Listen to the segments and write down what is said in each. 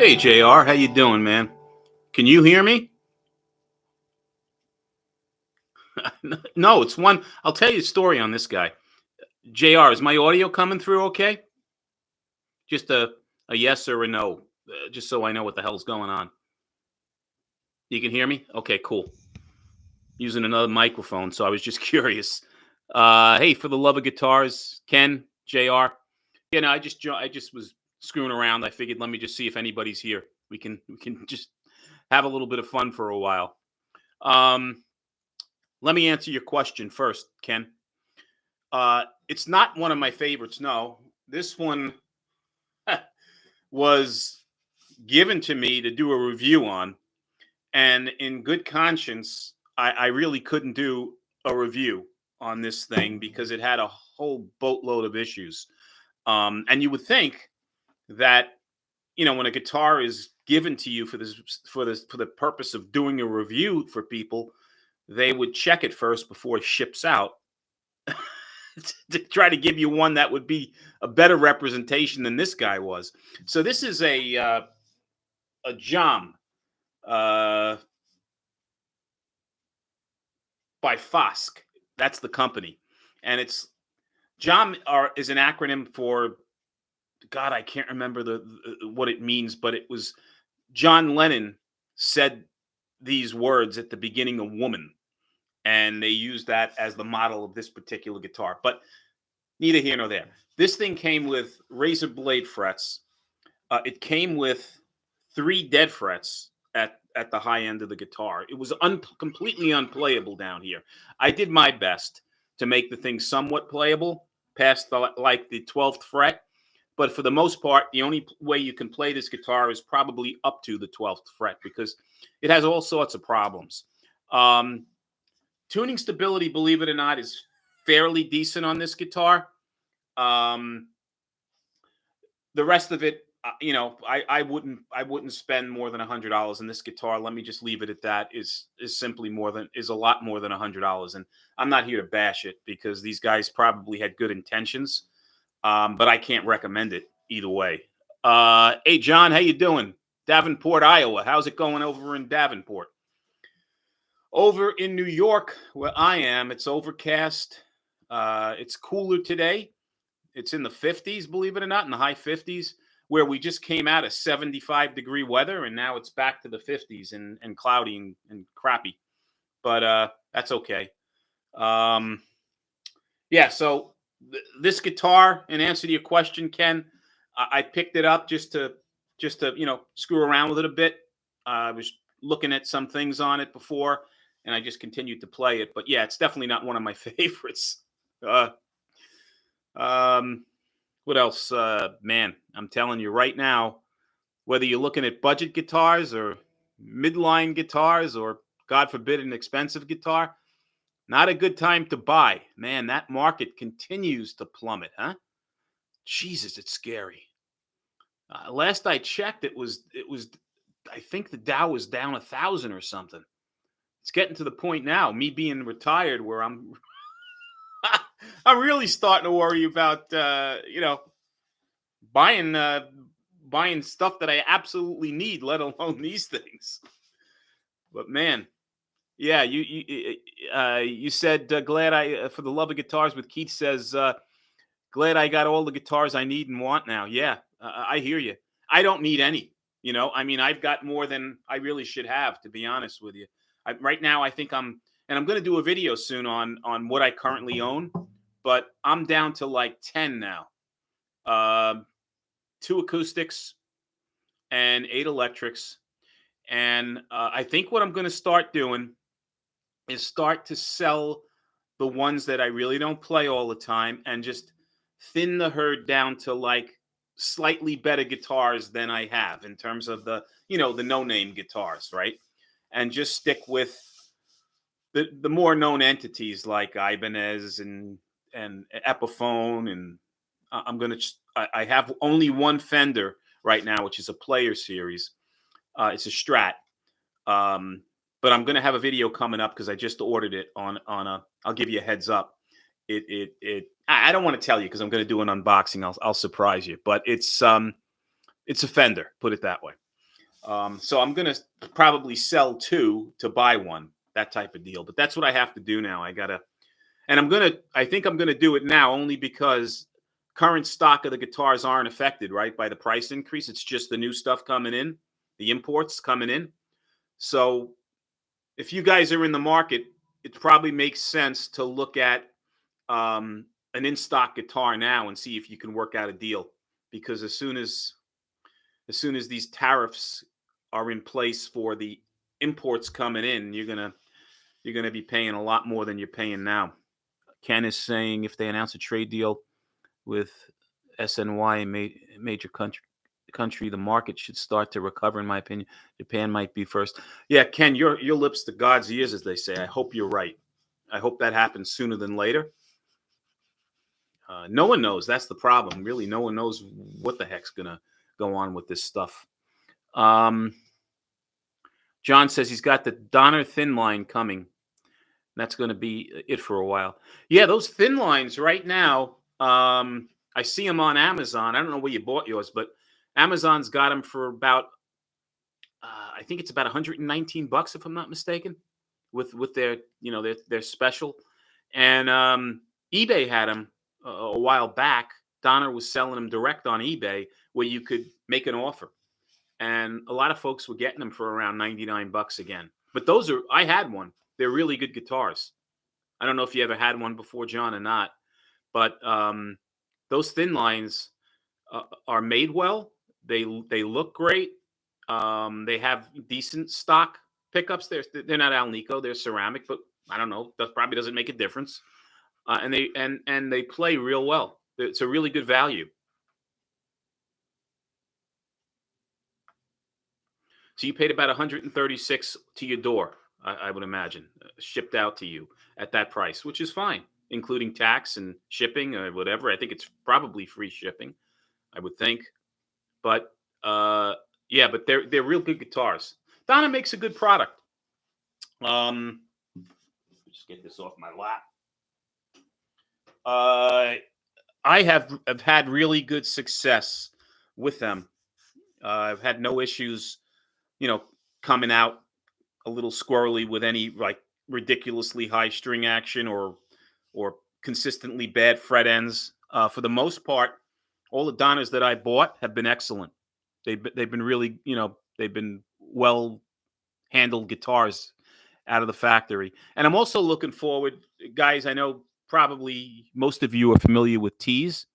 Hey JR, how you doing, man? Can you hear me? No, it's one. I'll tell you a story on this guy. JR, is my audio coming through okay? Just a yes or a no, just so I know what the hell's going on. You can hear me? Okay, cool. Using another microphone, so I was just curious. Hey, for the love of guitars, Ken, JR. I just was screwing around. I figured let me just see if anybody's here. We can just have a little bit of fun for a while. Um, Let me answer your question first, Ken. It's not one of my favorites. No, this one was given to me to do a review on, and in good conscience, I really couldn't do a review on this thing because it had a whole boatload of issues. And you would think that when a guitar is given to you for the purpose of doing a review for people, they would check it first before it ships out to try to give you one that would be a better representation than this guy was. So this is a Jam uh, by Fosk. That's the company, and it's Jam is an acronym for God. I can't remember what it means, but it was John Lennon said these words at the beginning of Woman, and they used that as the model of this particular guitar. But neither here nor there. This thing came with razor blade frets. It came with 3 dead frets at the high end of the guitar. It was completely unplayable down here. I did my best to make the thing somewhat playable past the 12th fret. But for the most part, the only way you can play this guitar is probably up to the 12th fret because it has all sorts of problems. Tuning stability, believe it or not, is fairly decent on this guitar. The rest of it, I wouldn't spend more than $100 on this guitar. Let me just leave it at that. Is a lot more than $100, and I'm not here to bash it because these guys probably had good intentions, but I can't recommend it either way. Hey John, how you doing? Davenport, Iowa. How's it going over in Davenport? Over in New York, where I am, it's overcast. It's cooler today. It's in the 50s, believe it or not, in the high 50s, where we just came out of 75-degree weather, and now it's back to the 50s and cloudy and crappy. But that's okay. Yeah, so this guitar, in answer to your question, Ken, I picked it up just to screw around with it a bit. I was looking at some things on it before, and I just continued to play it. But yeah, it's definitely not one of my favorites. What else? Man, I'm telling you right now, whether you're looking at budget guitars or midline guitars or, God forbid, an expensive guitar, not a good time to buy. Man, that market continues to plummet, huh? Jesus, it's scary. Last I checked, it was. I think the Dow was down 1,000 or something. It's getting to the point now, me being retired, where I'm really starting to worry about buying stuff that I absolutely need, let alone these things. But man, yeah, you said glad I for the love of guitars with Keith says glad I got all the guitars I need and want now. Yeah, I hear you. I don't need any. I mean, I've got more than I really should have, to be honest with you. Right now, I think I'm going to do a video soon on what I currently own, but I'm down to like 10 now. 2 acoustics and 8 electrics. And I think what I'm going to start doing is start to sell the ones that I really don't play all the time and just thin the herd down to like slightly better guitars than I have in terms of the no-name guitars, right? And just stick with the more known entities like Ibanez and Epiphone, and I have only one Fender right now, which is a Player Series. It's a Strat, but I'm gonna have a video coming up because I just ordered it on a. I'll give you a heads up. I don't want to tell you because I'm gonna do an unboxing. I'll surprise you, but it's a Fender. Put it that way. So I'm gonna probably sell two to buy one, that type of deal. But that's what I have to do now. I think I'm gonna do it now only because current stock of the guitars aren't affected, right, by the price increase. It's just the new stuff coming in, the imports coming in. So if you guys are in the market, it probably makes sense to look at an in-stock guitar now and see if you can work out a deal. Because as soon as these tariffs are in place for the imports coming in, you're gonna be paying a lot more than you're paying now. Ken is saying if they announce a trade deal with SNY, major country, the market should start to recover. In my opinion, Japan might be first. Yeah, Ken, your lips to God's ears, as they say. I hope you're right. I hope that happens sooner than later. No one knows. That's the problem. Really, no one knows what the heck's gonna go on with this stuff. John says he's got the Donner thin line coming. That's going to be it for a while. Yeah, those thin lines right now. I see them on Amazon. I don't know where you bought yours, but Amazon's got them for about. I think it's about 119 bucks, if I'm not mistaken, with their their special. And eBay had them a while back. Donner was selling them direct on eBay, where you could make an offer, and a lot of folks were getting them for around 99 bucks again. But I had one. They're really good guitars. I don't know if you ever had one before, John, or not, but those thin lines are made well. They look great. They have decent stock pickups. They're not Alnico. They're ceramic, but I don't know. That probably doesn't make a difference. And they play real well. It's a really good value. So you paid about 136 to your door, I would imagine, shipped out to you at that price, which is fine, including tax and shipping or whatever. I think it's probably free shipping, I would think. But yeah, but they're real good guitars. Donner makes a good product. Just get this off my lap. I have had really good success with them. I've had no issues, coming out a little squirrely with any like ridiculously high string action or consistently bad fret ends. For the most part, all the Donners that I bought have been excellent. They've been really, they've been well handled guitars out of the factory. And I'm also looking forward, guys. I know probably most of you are familiar with Tease,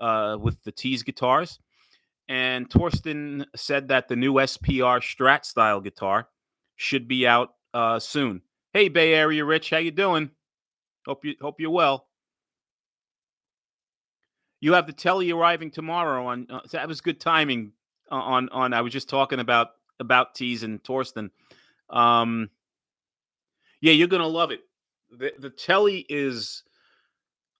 with the Tease guitars. And Torsten said that the new SPR Strat style guitar should be out soon. Hey, Bay Area Rich, how you doing? Hope you're well. You have the telly arriving tomorrow. On so that was good timing. On I was just talking about Tease and Torsten. Yeah, you're gonna love it. The telly is,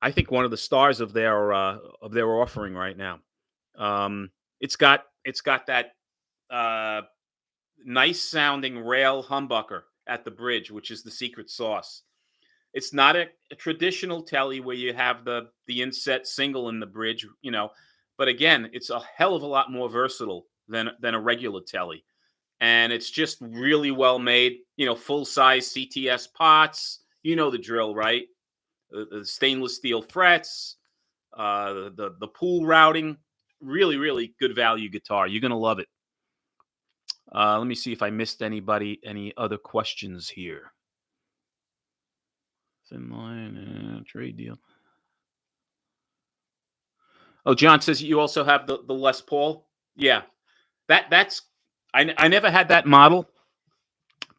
I think, one of the stars of their offering right now. It's got that nice sounding rail humbucker at the bridge, which is the secret sauce. It's not a traditional telly where you have the inset single in the bridge, but again, it's a hell of a lot more versatile than a regular telly. And it's just really well made, full size CTS pots, the drill, right? The stainless steel frets, the pool routing, really good value guitar. You're gonna love it. Let me see if I missed any other questions here. Thin line trade deal. Oh, John says you also have the Les Paul. Yeah, that's I never had that model,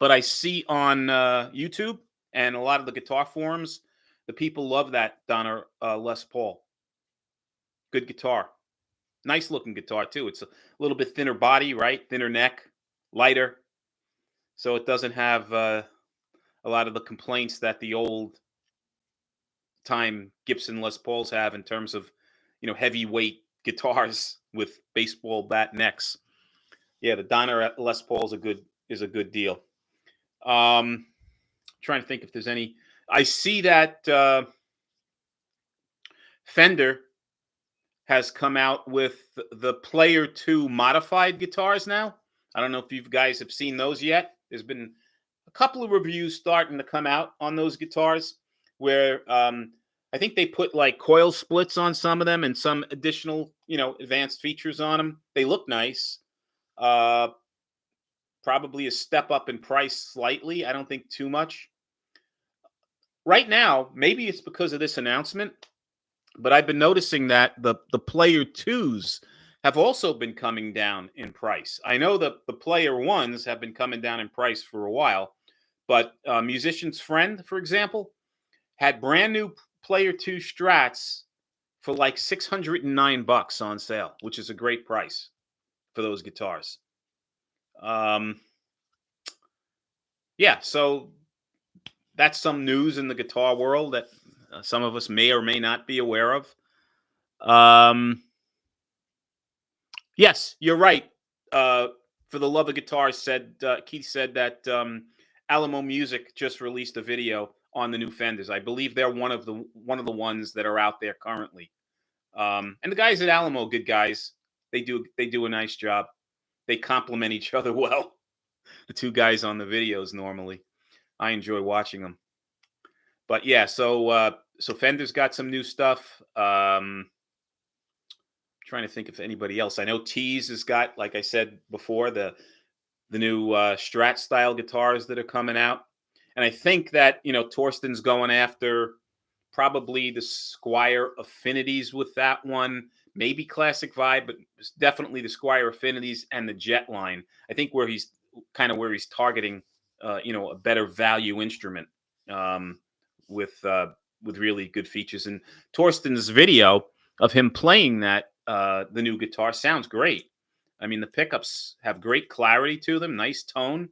but I see on YouTube and a lot of the guitar forums, the people love that Donner Les Paul. Good guitar. Nice looking guitar too. It's a little bit thinner body, right? Thinner neck, lighter. So it doesn't have a lot of the complaints that the old time Gibson Les Pauls have in terms of, heavyweight guitars with baseball bat necks. Yeah, the Donner Les Paul is a good deal. Trying to think if there's any. I see that Fender has come out with the Player 2 modified guitars now. I don't know if you guys have seen those yet. There's been a couple of reviews starting to come out on those guitars where I think they put like coil splits on some of them and some additional, advanced features on them. They look nice. Uh, Probably a step up in price slightly. I don't think too much. Right now, maybe it's because of this announcement, but I've been noticing that the Player 2s have also been coming down in price. I know the Player 1s have been coming down in price for a while, but Musician's Friend, for example, had brand new Player 2 Strats for like $609 on sale, which is a great price for those guitars. Yeah, so that's some news in the guitar world that some of us may or may not be aware of. Yes, you're right. For the Love of Guitar said Keith said that Alamo Music just released a video on the new Fenders. I believe they're one of the ones that are out there currently. And the guys at Alamo, good guys. They do a nice job. They complement each other well. The two guys on the videos normally. I enjoy watching them. But yeah, so Fender's got some new stuff. Trying to think of anybody else. I know Tease has got, like I said before, the new Strat style guitars that are coming out, and I think that Torsten's going after probably the Squire Affinities with that one, maybe Classic Vibe, but definitely the Squire Affinities and the Jet line. I think where he's targeting, a better value instrument with really good features. And Torsten's video of him playing that the new guitar sounds great. I mean, the pickups have great clarity to them, nice tone.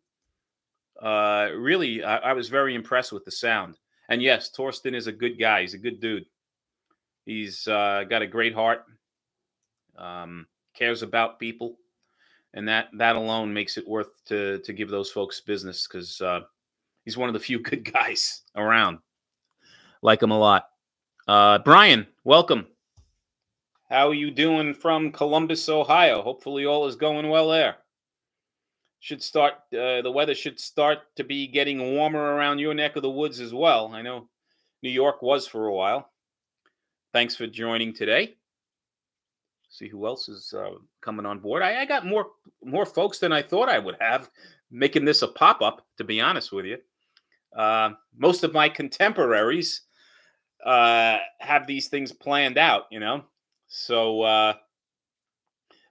Really, I was very impressed with the sound. And yes, Torsten is a good guy. He's a good dude. He's got a great heart, cares about people, and that alone makes it worth to give those folks business, because he's one of the few good guys around. Like him a lot. Brian, welcome. How are you doing from Columbus, Ohio? Hopefully all is going well there. The weather should start to be getting warmer around your neck of the woods as well. I know New York was for a while. Thanks for joining today. See who else is coming on board. I got more folks than I thought I would have making this a pop-up, to be honest with you. Most of my contemporaries have these things planned out, So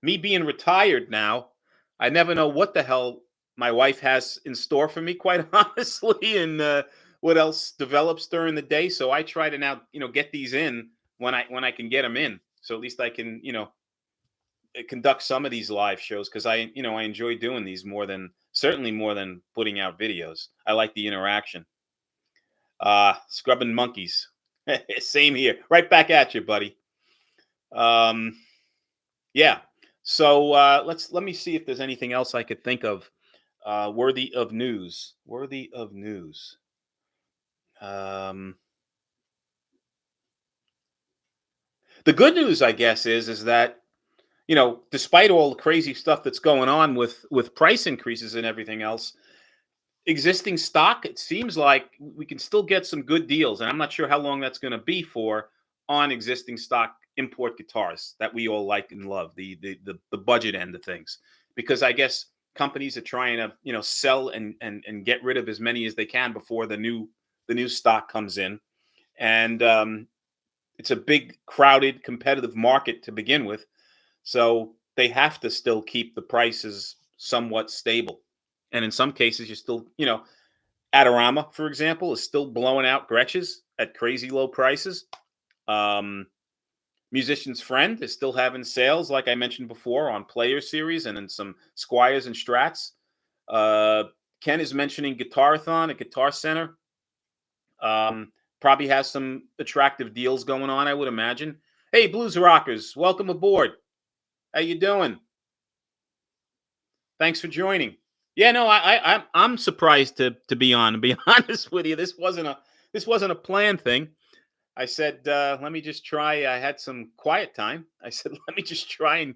me being retired now, I never know what the hell my wife has in store for me, quite honestly, and what else develops during the day. So I try to now, get these in when I can get them in. So at least I can, conduct some of these live shows, because I enjoy doing these certainly more than putting out videos. I like the interaction. Scrubbing monkeys. Same here. Right back at you, buddy. Yeah. So let me see if there's anything else I could think of worthy of news. The good news, I guess, is that despite all the crazy stuff that's going on with price increases and everything else, existing stock, it seems like we can still get some good deals, and I'm not sure how long that's going to be for on existing stock import guitars that we all like and love, the budget end of things, because I guess companies are trying to sell and get rid of as many as they can before the new stock comes in, and it's a big, crowded, competitive market to begin with, so they have to still keep the prices somewhat stable. And in some cases, you're still, Adorama, for example, is still blowing out Gretches at crazy low prices. Musician's Friend is still having sales, like I mentioned before, on Player Series and in some Squires and Strats. Ken is mentioning Guitarathon at Guitar Center. Probably has some attractive deals going on, I would imagine. Hey, Blues Rockers, welcome aboard. How you doing? Thanks for joining. Yeah, no, I'm surprised to be on. To be honest with you, this wasn't a planned thing. I said, let me just try. I had some quiet time. I said, let me just try and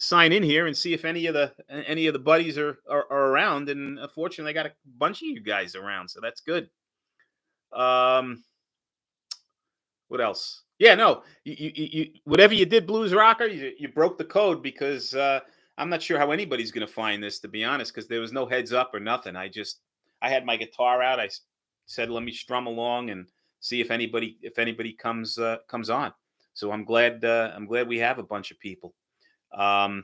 sign in here and see if any of the buddies are around. And unfortunately, I got a bunch of you guys around, so that's good. What else? Yeah, no, you whatever you did, Blues Rocker, you broke the code, because I'm not sure how anybody's going to find this, to be honest, because there was no heads up or nothing. I had my guitar out. Said, let me strum along and see if anybody comes on. So I'm glad we have a bunch of people. Trying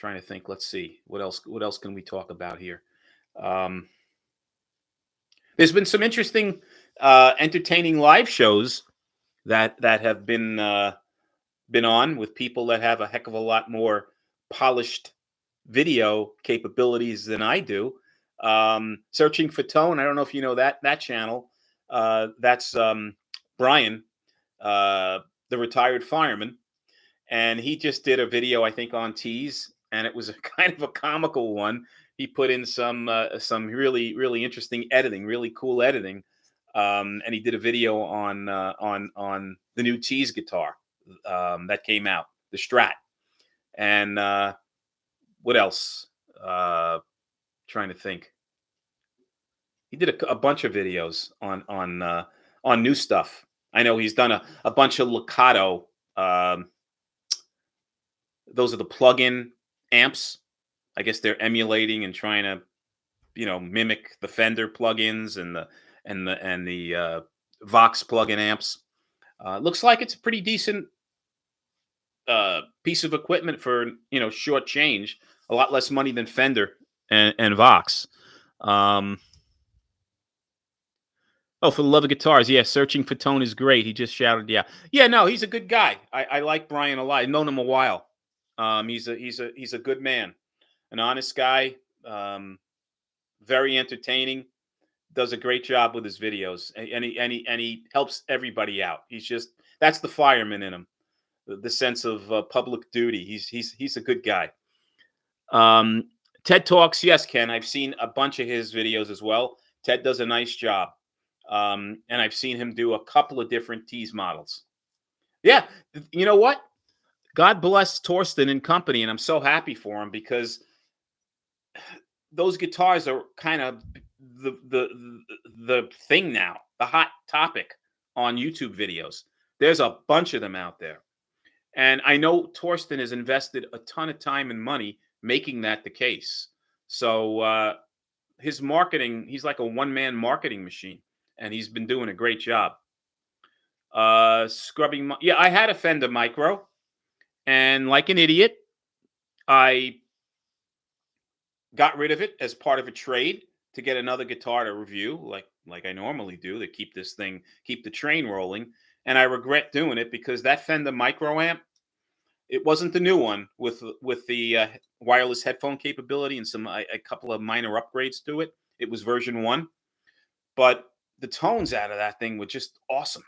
to think. Let's see what else can we talk about here. There's been some interesting, entertaining live shows that have been on, with people that have a heck of a lot more polished video capabilities than I do. Searching for Tone. I don't know if you know that channel. That's Brian, the retired fireman, and he just did a video, I think, on Tease, and it was a kind of a comical one. He put in some really interesting editing, really cool editing, and he did a video on the new Tease guitar that came out, the Strat, and what else? Trying to think. He did a bunch of videos on new stuff. I know he's done a bunch of Lakato. Those are the plug-in amps. I guess they're emulating and trying to, mimic the Fender plugins and the Vox plug-in amps. Looks like it's a pretty decent piece of equipment for short change. A lot less money than Fender and Vox. Oh, for the love of guitars, yeah. Searching for Tone is great. He just shouted, yeah, no. He's a good guy. I like Brian a lot. I've known him a while. He's a good man, an honest guy. Very entertaining. Does a great job with his videos, and he helps everybody out. That's the fireman in him, the sense of public duty. He's a good guy. TED Talks, yes, Ken. I've seen a bunch of his videos as well. Ted does a nice job. And I've seen him do a couple of different Tease models. Yeah, you know what? God bless Torsten and company, and I'm so happy for him, because those guitars are kind of the thing now, the hot topic on YouTube videos. There's a bunch of them out there, and I know Torsten has invested a ton of time and money making that the case. So his marketing, he's like a one-man marketing machine. And he's been doing a great job. Scrubbing. Yeah, I had a Fender Micro, and like an idiot, I got rid of it as part of a trade to get another guitar to review, like I normally do, to keep the train rolling. And I regret doing it, because that Fender Micro amp, it wasn't the new one with the wireless headphone capability and a couple of minor upgrades to it. It was version 1, but the tones out of that thing were just awesome.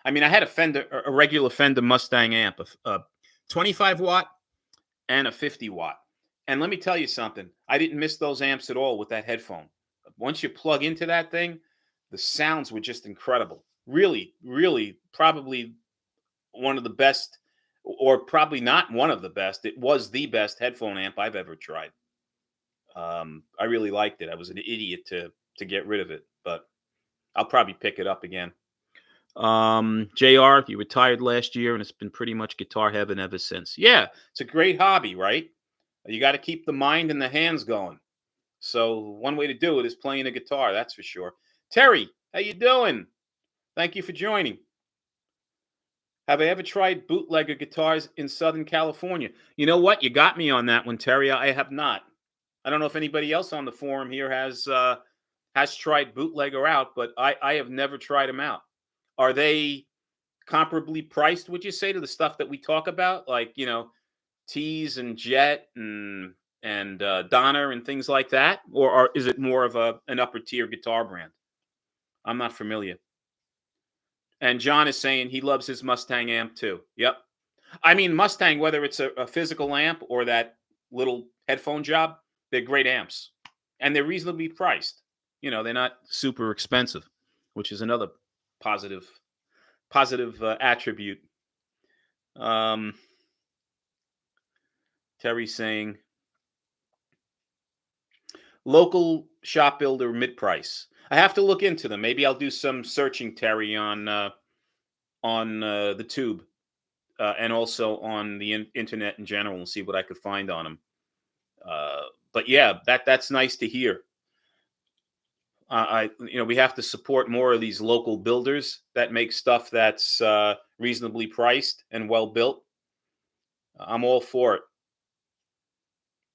I mean, I had a regular Fender Mustang amp, a 25 watt and a 50 watt. And let me tell you something. I didn't miss those amps at all with that headphone. Once you plug into that thing, the sounds were just incredible. Really, really, probably one of the best, or probably not one of the best. It was the best headphone amp I've ever tried. I really liked it. I was an idiot to get rid of it, but I'll probably pick it up again. JR, you retired last year, and it's been pretty much guitar heaven ever since. Yeah, it's a great hobby, right? You got to keep the mind and the hands going. So one way to do it is playing a guitar, that's for sure. Terry, how you doing? Thank you for joining. Have I ever tried bootlegger guitars in Southern California? You know what? You got me on that one, Terry. I have not. I don't know if anybody else on the forum here has tried bootlegger out, but I have never tried them out. Are they comparably priced, would you say, to the stuff that we talk about, like, Tease and Jet and Donner and things like that? Or is it more of an upper tier guitar brand? I'm not familiar. And John is saying he loves his Mustang amp too. Yep. I mean, Mustang, whether it's a physical amp or that little headphone job, they're great amps. And they're reasonably priced. They're not super expensive, which is another positive attribute. Terry's saying local shop builder mid-price. I have to look into them. Maybe I'll do some searching, Terry, on the tube and also on the internet in general, and see what I could find on them. But yeah, that's nice to hear. We have to support more of these local builders that make stuff that's reasonably priced and well built. I'm all for it.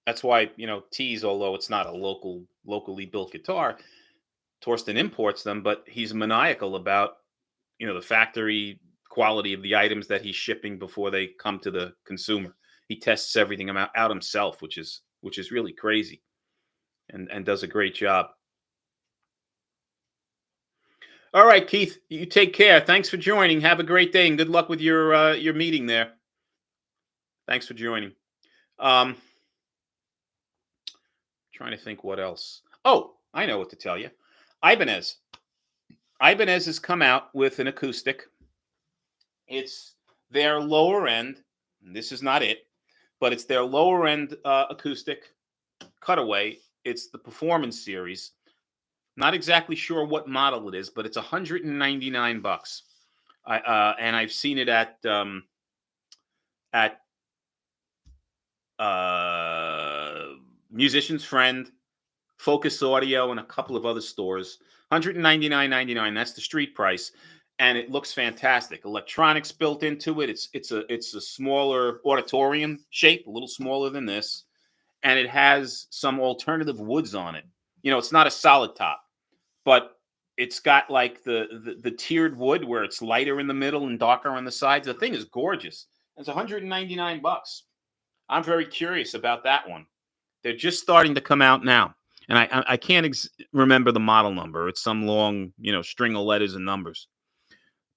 That's why, Tease, although it's not a locally built guitar, Torsten imports them, but he's maniacal about, the factory quality of the items that he's shipping before they come to the consumer. He tests everything out himself, which is really crazy, and does a great job. All right, Keith, you take care. Thanks for joining. Have a great day, and good luck with your meeting there. Thanks for joining. Trying to think what else. Oh, I know what to tell you. Ibanez has come out with an acoustic. It's their lower end. This is not it, but it's their lower end acoustic cutaway. It's the Performance Series. Not exactly sure what model it is, but it's $199. And I've seen it at Musician's Friend, Focus Audio, and a couple of other stores. $199.99. That's the street price, and it looks fantastic. Electronics built into it. It's a smaller auditorium shape, a little smaller than this, and it has some alternative woods on it. It's not a solid top, but it's got like the tiered wood where it's lighter in the middle and darker on the sides. The thing is gorgeous. It's $199. I'm very curious about that one. They're just starting to come out now, and I can't remember the model number. It's some long, string of letters and numbers.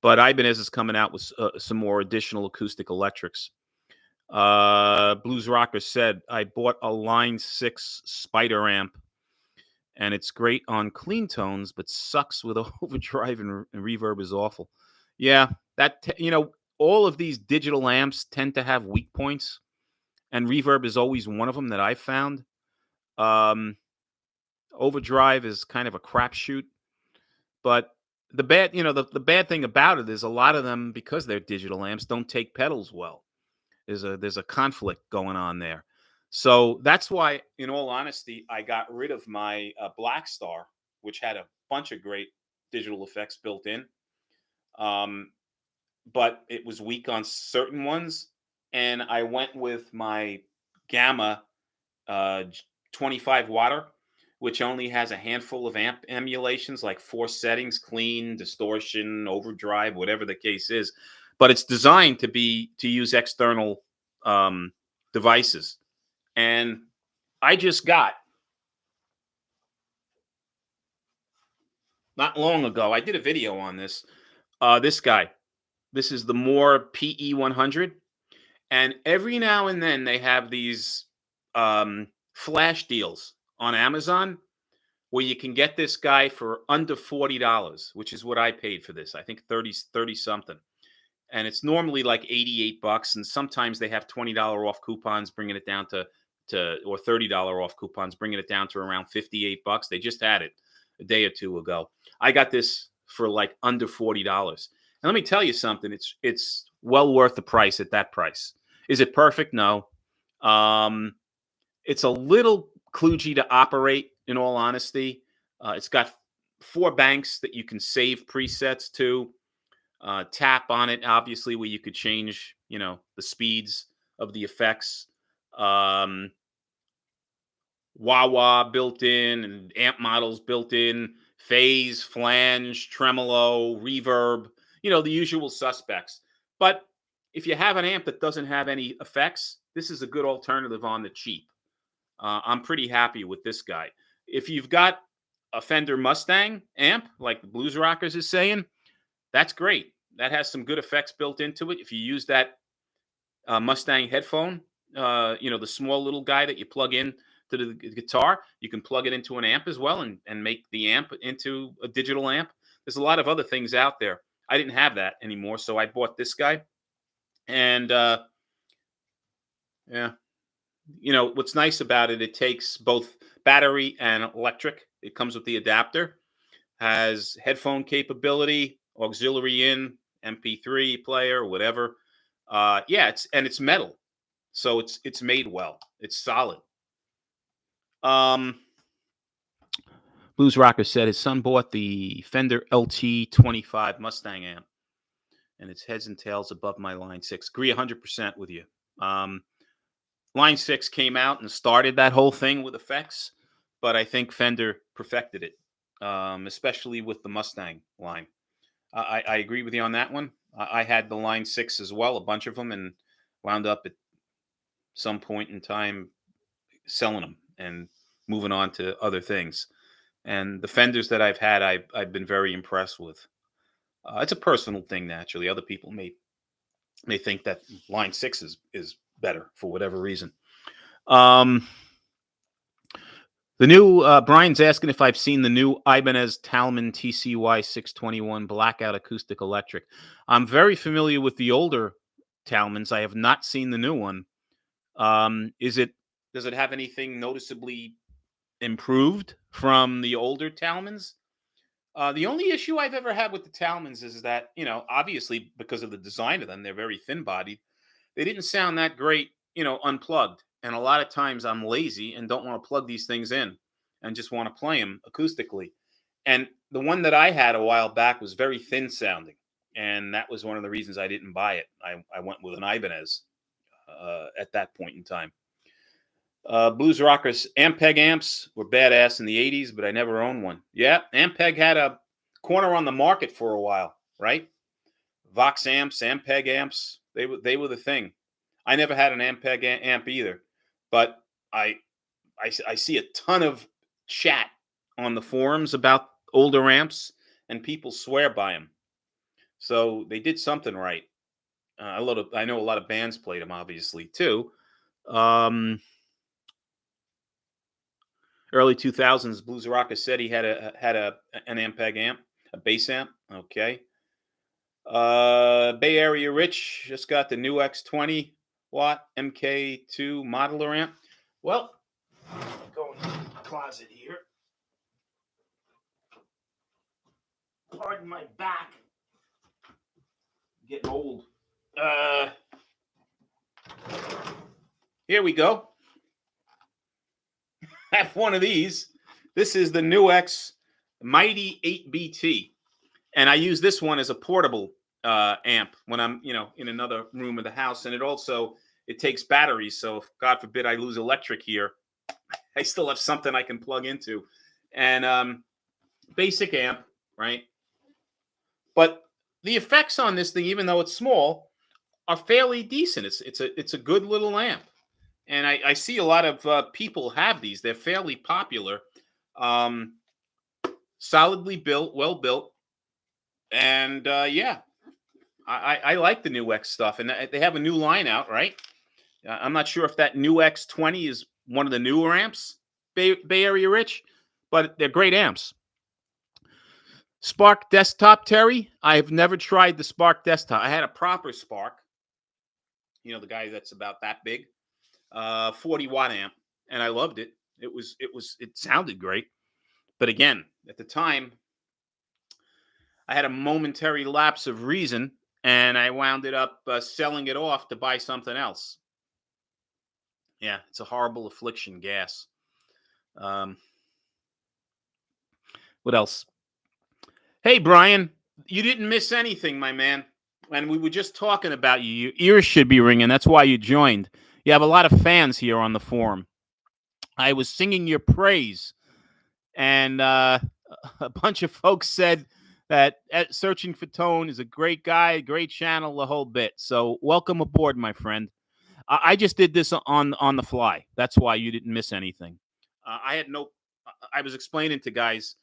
But Ibanez is coming out with some more additional acoustic electrics. Blues Rocker said, I bought a Line 6 Spider amp, and it's great on clean tones, but sucks with overdrive and reverb is awful. Yeah, all of these digital amps tend to have weak points, and reverb is always one of them that I've found. Overdrive is kind of a crapshoot, but the bad thing about it is a lot of them, because they're digital amps, don't take pedals well. There's a conflict going on there. So that's why, in all honesty, I got rid of my Black Star, which had a bunch of great digital effects built in. But it was weak on certain ones, and I went with my Gamma 25 watter, which only has a handful of amp emulations, like 4 settings: clean, distortion, overdrive, whatever the case is. But it's designed to use external devices. And I just got, not long ago, I did a video on this. This guy. This is the Moore PE100. And every now and then they have these flash deals on Amazon where you can get this guy for under $40, which is what I paid for this. I think 30 something. And it's normally like $88, and sometimes they have $20 off coupons, bringing it down to or $30 off coupons, bringing it down to around $58. They just had it a day or two ago. I got this for like under $40. And let me tell you something. It's well worth the price at that price. Is it perfect? No. It's a little kludgy to operate, in all honesty. It's got 4 banks that you can save presets to. Tap on it, obviously, where you could change, the speeds of the effects. Wah-wah built in, and amp models built in, phase, flange, tremolo, reverb, the usual suspects. But if you have an amp that doesn't have any effects, this is a good alternative on the cheap. I'm pretty happy with this guy. If you've got a Fender Mustang amp, like the Blues Rockers is saying, that's great. That has some good effects built into it. If you use that Mustang headphone, the small little guy that you plug in to the guitar, you can plug it into an amp as well and make the amp into a digital amp. There's a lot of other things out there. I didn't have that anymore, so I bought this guy. And yeah, what's nice about it, it takes both battery and electric. It comes with the adapter, has headphone capability, auxiliary in, MP3 player, whatever. Yeah, it's metal, so it's made well. It's solid. Blues Rocker said his son bought the Fender LT25 Mustang amp, and it's heads and tails above my Line 6. Agree 100% with you. Line 6 came out and started that whole thing with effects, but I think Fender perfected it, especially with the Mustang line. I agree with you on that one. I had the Line 6 as well, a bunch of them, and wound up at some point in time selling them and moving on to other things. And the Fenders that I've had, I've been very impressed with. It's a personal thing, naturally. Other people may think that Line 6 is better for whatever reason. The new Brian's asking if I've seen the new Ibanez Talman TCY 621 Blackout Acoustic Electric. I'm very familiar with the older Talmans. I have not seen the new one. Does it have anything noticeably improved from the older Talmans? The only issue I've ever had with the Talmans is that, obviously because of the design of them, they're very thin-bodied. They didn't sound that great, unplugged. And a lot of times I'm lazy and don't want to plug these things in and just want to play them acoustically. And the one that I had a while back was very thin sounding. And that was one of the reasons I didn't buy it. I went with an Ibanez at that point in time. Blues Rockers, Ampeg amps were badass in the 80s, but I never owned one. Yeah, Ampeg had a corner on the market for a while, right? Vox amps, Ampeg amps, they were the thing. I never had an Ampeg amp either, but I see a ton of chat on the forums about older amps, and people swear by them. So they did something right. I know a lot of bands played them, obviously, too. Early 2000s, Blues Rocker said he had an Ampeg amp, a bass amp. Okay. Bay Area Rich just got the new X20 watt MK2 modeler amp. Well, go into the closet here. Pardon my back. I'm getting old. Here we go. I have one of these. This is the new X Mighty 8BT. And I use this one as a portable amp when I'm, in another room of the house. And it takes batteries. So if, God forbid, I lose electric here, I still have something I can plug into. And basic amp, right? But the effects on this thing, even though it's small, are fairly decent. It's a good little amp. And I see a lot of people have these. They're fairly popular. Solidly built, well built. And yeah, I like the new X stuff. And they have a new line out, right? I'm not sure if that new X20 is one of the newer amps, Bay Area Rich, but they're great amps. Spark Desktop, Terry. I've never tried the Spark Desktop. I had a proper Spark. The guy that's about that big. 40-watt amp, and I loved it. It sounded great. But again, at the time, I had a momentary lapse of reason, and I wound up selling it off to buy something else. Yeah, it's a horrible affliction, gas. What else? Hey, Brian, you didn't miss anything, my man. And we were just talking about you. Your ears should be ringing. That's why you joined. You have a lot of fans here on the forum. I was singing your praise, and a bunch of folks said that Searching for Tone is a great guy, great channel, the whole bit. So welcome aboard, my friend. I just did this on the fly. That's why you didn't miss anything. I was explaining to guys,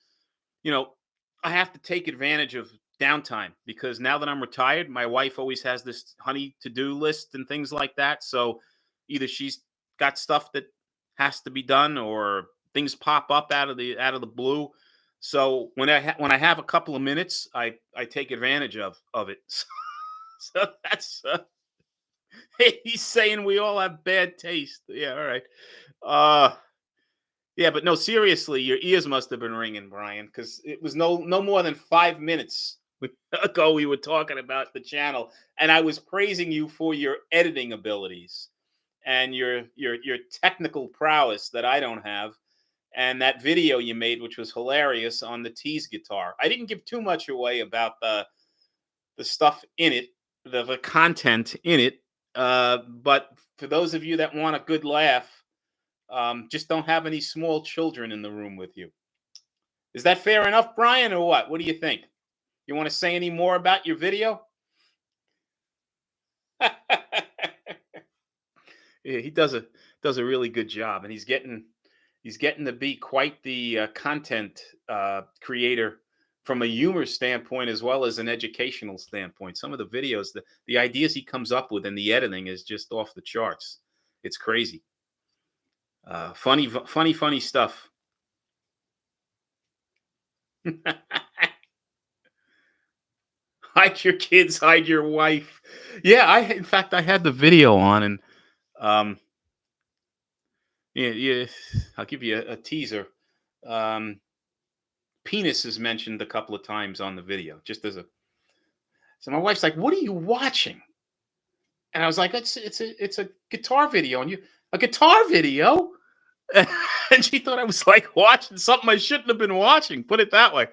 I have to take advantage of downtime because now that I'm retired, my wife always has this honey to-do list and things like that. So either she's got stuff that has to be done or things pop up out of the blue. So when I have a couple of minutes, I take advantage of it. So that's He's saying we all have bad taste. Yeah, all right. Uh yeah, but no, seriously, your ears must have been ringing, Brian, because it was no more than 5 minutes ago we were talking about the channel, and I was praising you for your editing abilities and your technical prowess that I don't have, and that video you made, which was hilarious on the Tease guitar. I didn't give too much away about the stuff in it, the content in it, but for those of you that want a good laugh, just don't have any small children in the room with you. Is that fair enough, Brian, or what? What do you think? You want to say any more about your video? Yeah, he does a really good job, and he's getting to be quite the content creator from a humor standpoint as well as an educational standpoint. Some of the videos, the ideas he comes up with, and the editing is just off the charts. It's crazy. Funny stuff. Hide your kids, hide your wife. Yeah, in fact I had the video on, and um yeah, I'll give you a teaser. Um Penis is mentioned a couple of times on the video, just as a so my wife's like, "What are you watching?" And I was like, "It's a guitar video." And you a guitar video? And she thought I was like watching something I shouldn't have been watching. Put it that way,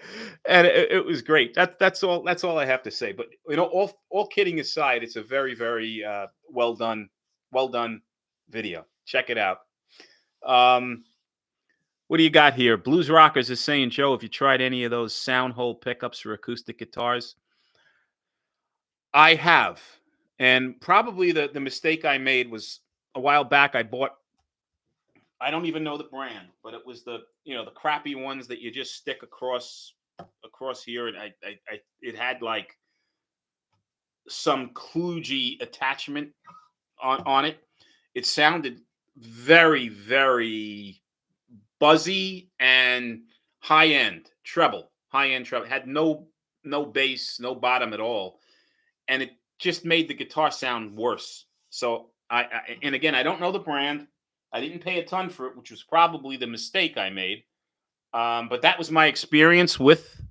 and it was great. That's all I have to say. But all kidding aside, it's a very well done video. Check it out. Um, what do you got here? Blues Rockers is saying, Joe, if you tried any of those sound hole pickups for acoustic guitars, I have, and probably the mistake I made was a while back. I bought I don't even know the brand, but it was the crappy ones that you just stick across here, and it had like some kludgy attachment on it. It sounded very buzzy and high end treble. It had no bass, no bottom at all, and it just made the guitar sound worse. So and again, I don't know the brand. I didn't pay a ton for it, which was probably the mistake I made. But that was my experience with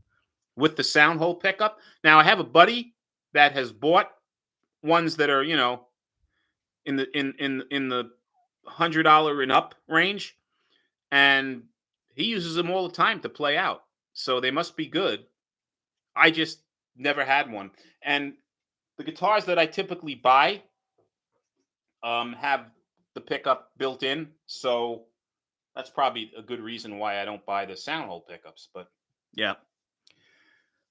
the sound hole pickup. Now I have a buddy that has bought ones that are in the $100 and up range, and he uses them all the time to play out. So they must be good. I just never had one, and the guitars that I typically buy have the pickup built in, so that's probably a good reason why I don't buy the sound hole pickups. But yeah,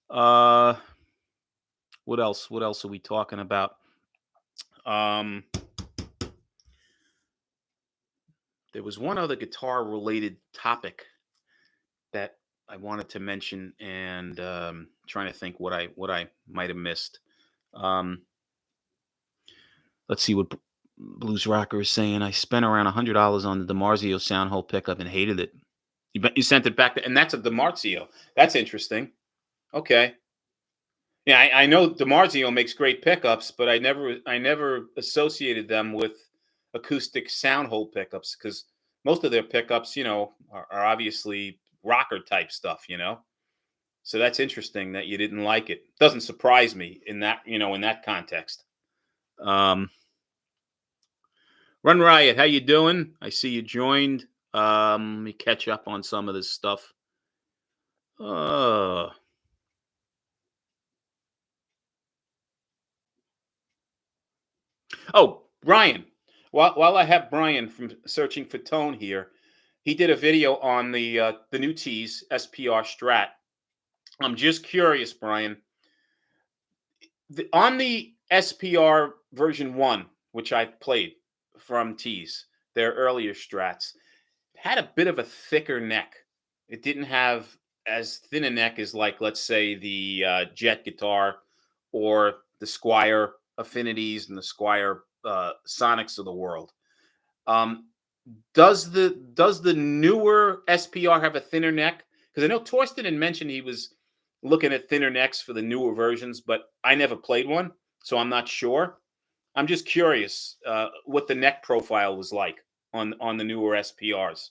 uh, what else? What else are we talking about? Um, there was one other guitar related topic that I wanted to mention, and trying to think what I might have missed. Um, let's see what Blues Rocker is saying. I spent around $100 on the DiMarzio sound hole pickup and hated it. You sent it back, and that's a DiMarzio. That's interesting. Okay. Yeah, I know DiMarzio makes great pickups, but I never associated them with acoustic sound hole pickups because most of their pickups, are obviously rocker type stuff. So that's interesting that you didn't like it. Doesn't surprise me in that context. Um, Run Riot, how you doing? I see you joined. Let me catch up on some of this stuff. Uh, oh, Brian. While I have Brian from Searching for Tone here, he did a video on the new Tease SPR Strat. I'm just curious, Brian. On the SPR version 1, which I played from Tease, their earlier Strats, had a bit of a thicker neck. It didn't have as thin a neck as, like, let's say, the Jet guitar or the Squire Affinities and the Squire Sonics of the world. Um, does the newer SPR have a thinner neck? Because I know Torsten had mentioned he was looking at thinner necks for the newer versions, but I never played one, so I'm not sure. I'm just curious what the neck profile was like on the newer SPRs.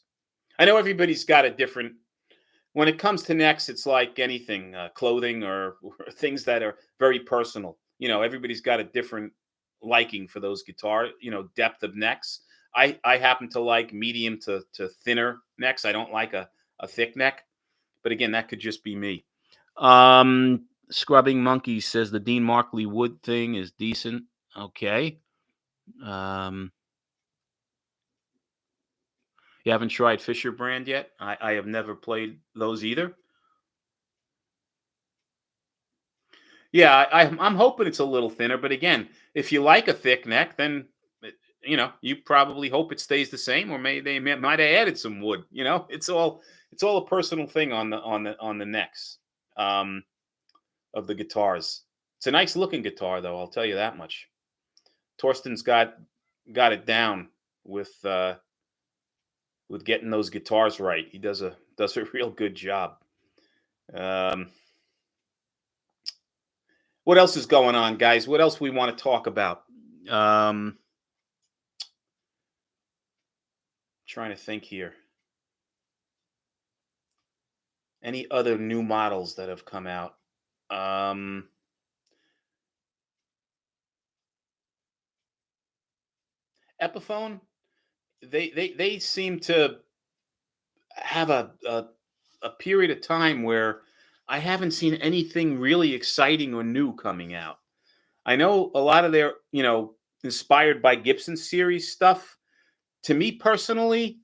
I know everybody's got a different. When it comes to necks, it's like anything, clothing or things that are very personal. Everybody's got a different liking for those guitar, depth of necks. I happen to like medium to thinner necks. I don't like a thick neck, but again, that could just be me. Scrubbing Monkey says the Dean Markley wood thing is decent. Okay. Um, you haven't tried Fisher brand yet? I have never played those either. Yeah, I'm hoping it's a little thinner, but again, if you like a thick neck, then you probably hope it stays the same, or might have added some wood. It's all a personal thing on the necks um, of the guitars. It's a nice looking guitar, though. I'll tell you that much. Torsten's got it down with getting those guitars right. He does a real good job. Um, what else is going on, guys? What else we want to talk about? Trying to think here. Any other new models that have come out? Epiphone, they seem to have a period of time where I haven't seen anything really exciting or new coming out. I know a lot of their, inspired by Gibson series stuff. To me personally,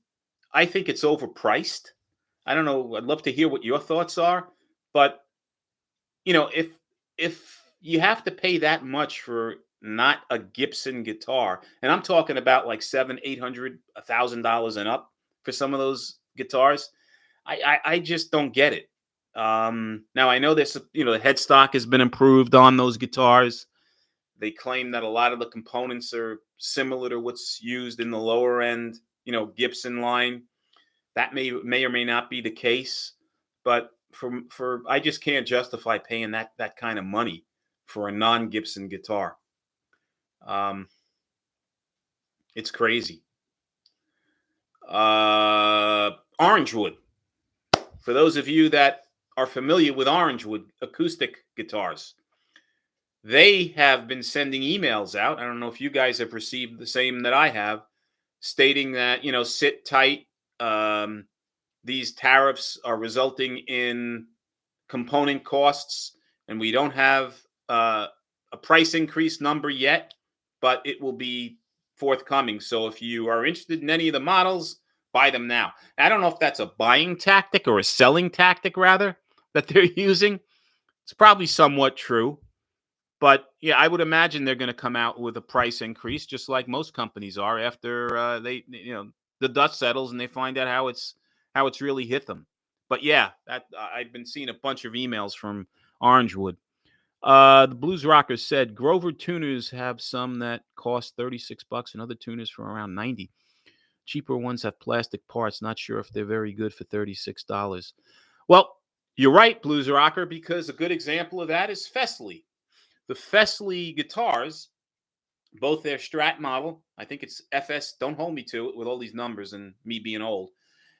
I think it's overpriced. I don't know. I'd love to hear what your thoughts are, but if you have to pay that much for not a Gibson guitar, and I'm talking about like $700, $800, $1,000 and up for some of those guitars, I just don't get it. Now I know this, the headstock has been improved on those guitars. They claim that a lot of the components are similar to what's used in the lower end, Gibson line. That may or may not be the case, but for I just can't justify paying that kind of money for a non-Gibson guitar. It's crazy. Orangewood. For those of you that are familiar with Orangewood acoustic guitars, they have been sending emails out. I don't know if you guys have received the same that I have, stating that, sit tight. These tariffs are resulting in component costs, and we don't have a price increase number yet, but it will be forthcoming. So if you are interested in any of the models, buy them now. I don't know if that's a buying tactic or a selling tactic, rather, that they're using. It's probably somewhat true. But yeah, I would imagine they're going to come out with a price increase, just like most companies are after the dust settles and they find out how it's really hit them. But yeah, that I've been seeing a bunch of emails from Orangewood. The Blues Rockers said Grover tuners have some that cost $36 and other tuners for around 90. Cheaper ones have plastic parts. Not sure if they're very good for $36. Well, you're right, Blues Rocker, because a good example of that is Fesley. The Fesley guitars, both their Strat model, I think it's FS, don't hold me to it with all these numbers and me being old.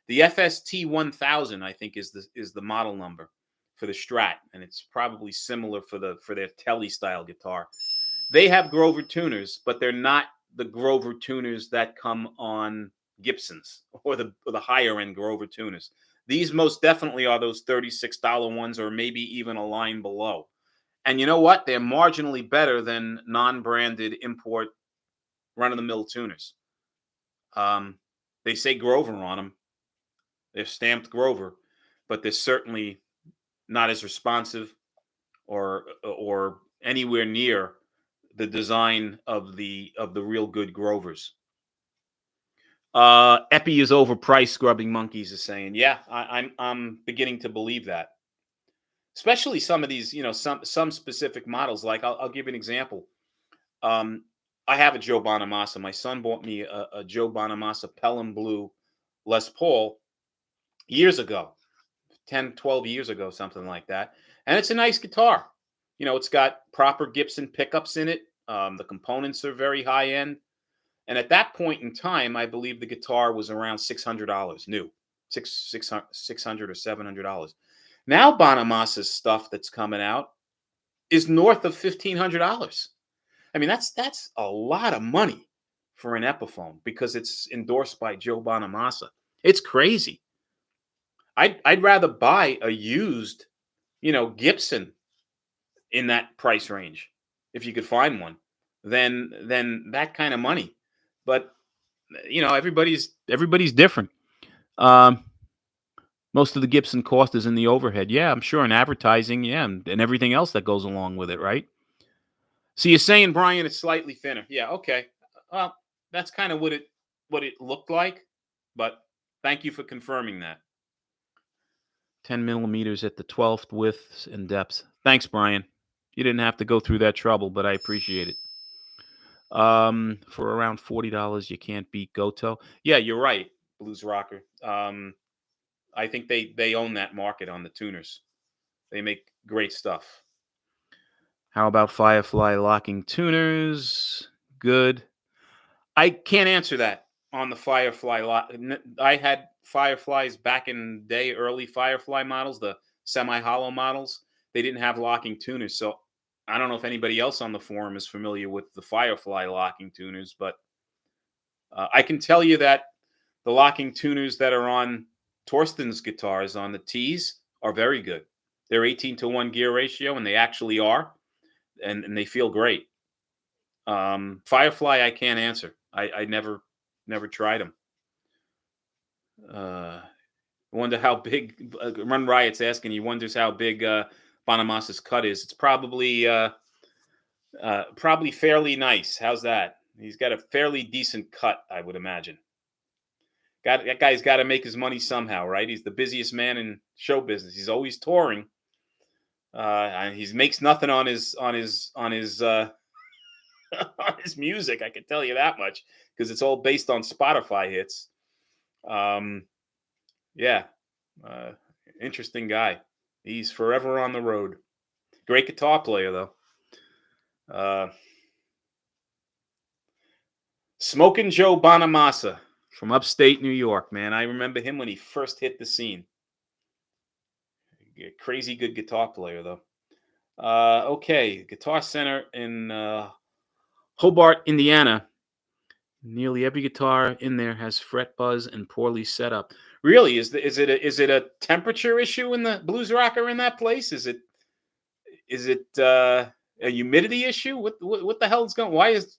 The FST 1000, I think, is the model number for the Strat, and it's probably similar for their Telly style guitar. They have Grover tuners, but they're not the Grover tuners that come on Gibsons or the higher end Grover tuners. These most definitely are those $36 ones, or maybe even a line below. And you know what? They're marginally better than non-branded import run-of-the-mill tuners. They say Grover on them. They're stamped Grover, but they're certainly not as responsive or anywhere near the design of the real good Grovers. Epi is overpriced. Scrubbing Monkeys is saying, yeah, I'm beginning to believe that. Especially some of these, some specific models. Like I'll give you an example. I have a Joe Bonamassa. My son bought me a Joe Bonamassa Pelham Blue Les Paul years ago, 10, 12 years ago, something like that. And it's a nice guitar. It's got proper Gibson pickups in it. The components are very high end. And at that point in time, I believe the guitar was around $600 new, 600 or $700. Now Bonamassa's stuff that's coming out is north of $1,500. I mean, that's a lot of money for an Epiphone because it's endorsed by Joe Bonamassa. It's crazy. I'd rather buy a used, Gibson in that price range if you could find one than that kind of money. But everybody's different. Um, Most of the Gibson cost is in the overhead. Yeah, I'm sure in advertising, yeah, and everything else that goes along with it, right? So you're saying, Brian, it's slightly thinner. Yeah, okay. Well, that's kind of what it looked like, but thank you for confirming that. 10 millimeters at the 12th width and depth. Thanks, Brian. You didn't have to go through that trouble, but I appreciate it. For around $40, you can't beat Goto. Yeah, you're right, Blues Rocker. I think they own that market on the tuners. They make great stuff. How about Firefly locking tuners? Good. I can't answer that on the Firefly lock. I had Fireflies back in the day, early Firefly models, the semi-hollow models. They didn't have locking tuners, so I don't know if anybody else on the forum is familiar with the Firefly locking tuners, but I can tell you that the locking tuners that are on Torsten's guitars on the Tease are very good. They're 18-to-1 gear ratio, and they actually are, and they feel great. Firefly, I can't answer. I never tried them. I wonder how big. Run Riot's asking. He wonders how big Bonamassa's cut is. It's probably fairly nice. How's that? He's got a fairly decent cut, I would imagine. That guy's got to make his money somehow, right? He's the busiest man in show business. He's always touring. And he makes nothing on his on his music. I can tell you that much because it's all based on Spotify hits. Yeah, interesting guy. He's forever on the road. Great guitar player, though. Smokin' Joe Bonamassa from upstate New York, man. I remember him when he first hit the scene. Crazy good guitar player, though. Okay, Guitar Center in Hobart, Indiana. Nearly every guitar in there has fret buzz and poorly set up. Really, is it a temperature issue in the Blues Rocker in that place? Is it a humidity issue? What the hell is going? Why is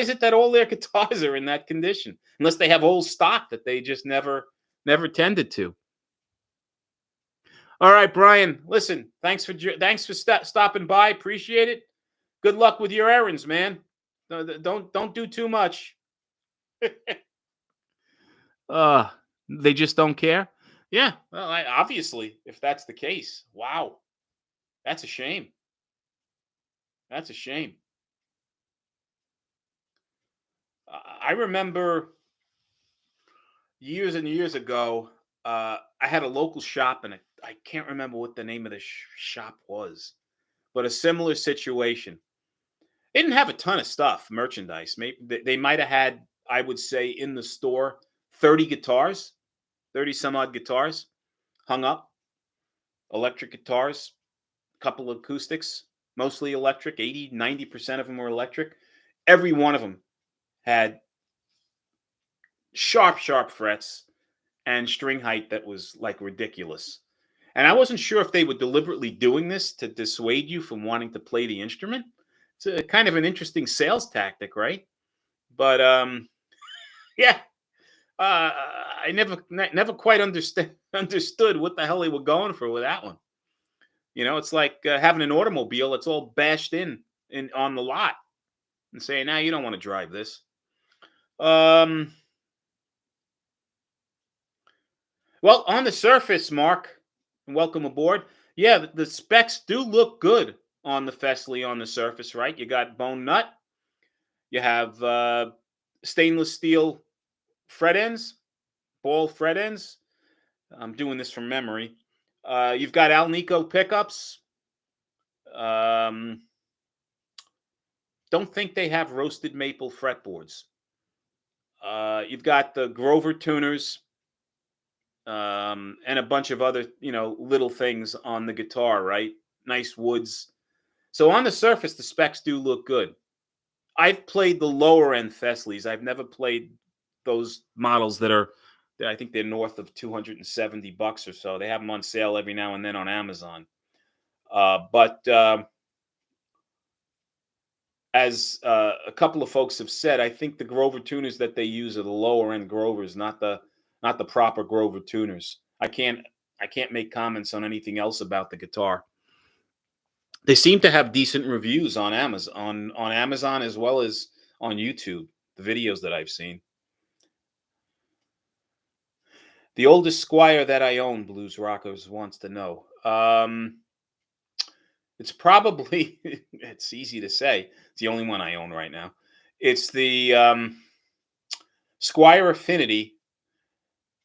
it that all their guitars are in that condition? Unless they have old stock that they just never tended to. All right, Brian. Listen, thanks for stopping by. Appreciate it. Good luck with your errands, man. Don't do too much. They just don't care. Yeah, well, obviously, if that's the case, wow, that's a shame. That's a shame. I remember years and years ago, I had a local shop, and I can't remember what the name of the shop was, but a similar situation. They didn't have a ton of stuff, merchandise. Maybe they might have had, I would say, in the store, 30 guitars, 30 some odd guitars hung up, electric guitars, a couple of acoustics, mostly electric, 80, 90% of them were electric. Every one of them had sharp frets and string height that was like ridiculous. And I wasn't sure if they were deliberately doing this to dissuade you from wanting to play the instrument. It's a kind of an interesting sales tactic, right? But yeah, I never quite understood what the hell they were going for with that one. It's like having an automobile that's all bashed in on the lot and saying, "Now you don't want to drive this." Well, on the surface, Mark, welcome aboard. Yeah, the specs do look good on the Fesley on the surface, right? You got bone nut. You have stainless steel fret ends, ball fret ends. I'm doing this from memory. You've got Alnico pickups. don't think they have roasted maple fretboards. You've got the Grover tuners, and a bunch of other, little things on the guitar, right? Nice woods. So on the surface, the specs do look good. I've played the lower end Thesleys. I've never played those models that I think they're north of $270 or so. They have them on sale every now and then on Amazon. But as a couple of folks have said, I think the Grover tuners that they use are the lower end Grovers, not the proper Grover tuners. I can't make comments on anything else about the guitar. They seem to have decent reviews on Amazon as well as on YouTube, the videos that I've seen. The oldest Squire that I own, Blues Rockers wants to know. It's probably, it's easy to say. It's the only one I own right now. It's the Squire Affinity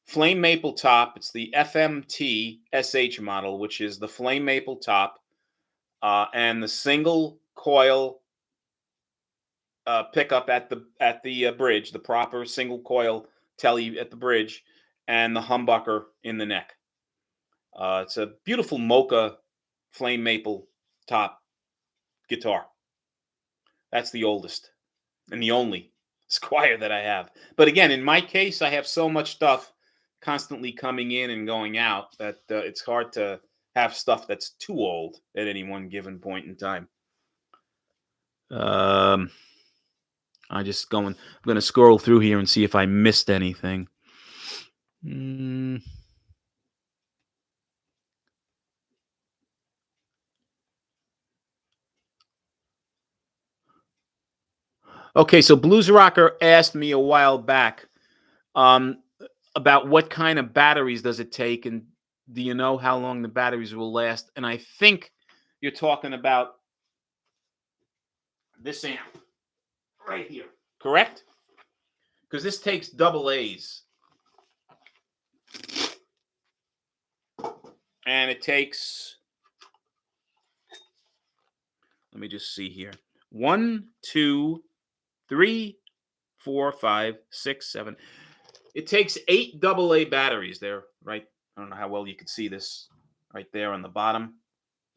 Flame Maple Top. It's the FMT SH model, which is the Flame Maple Top and the single coil pickup at the bridge, the proper single coil telly at the bridge, and the humbucker in the neck. It's a beautiful mocha flame maple top guitar. That's the oldest and the only Squire that I have. But again, in my case, I have so much stuff constantly coming in and going out that it's hard to have stuff that's too old at any one given point in time. I'm going to scroll through here and see if I missed anything. Okay, so Blues Rocker asked me a while back about what kind of batteries does it take, and do you know how long the batteries will last? And I think you're talking about this amp right here, correct? Because this takes double A's. And it takes, let me just see here. 1, 2, 3, 4, 5, 6, 7. It takes 8 AA batteries there, right? I don't know how well you can see this right there on the bottom,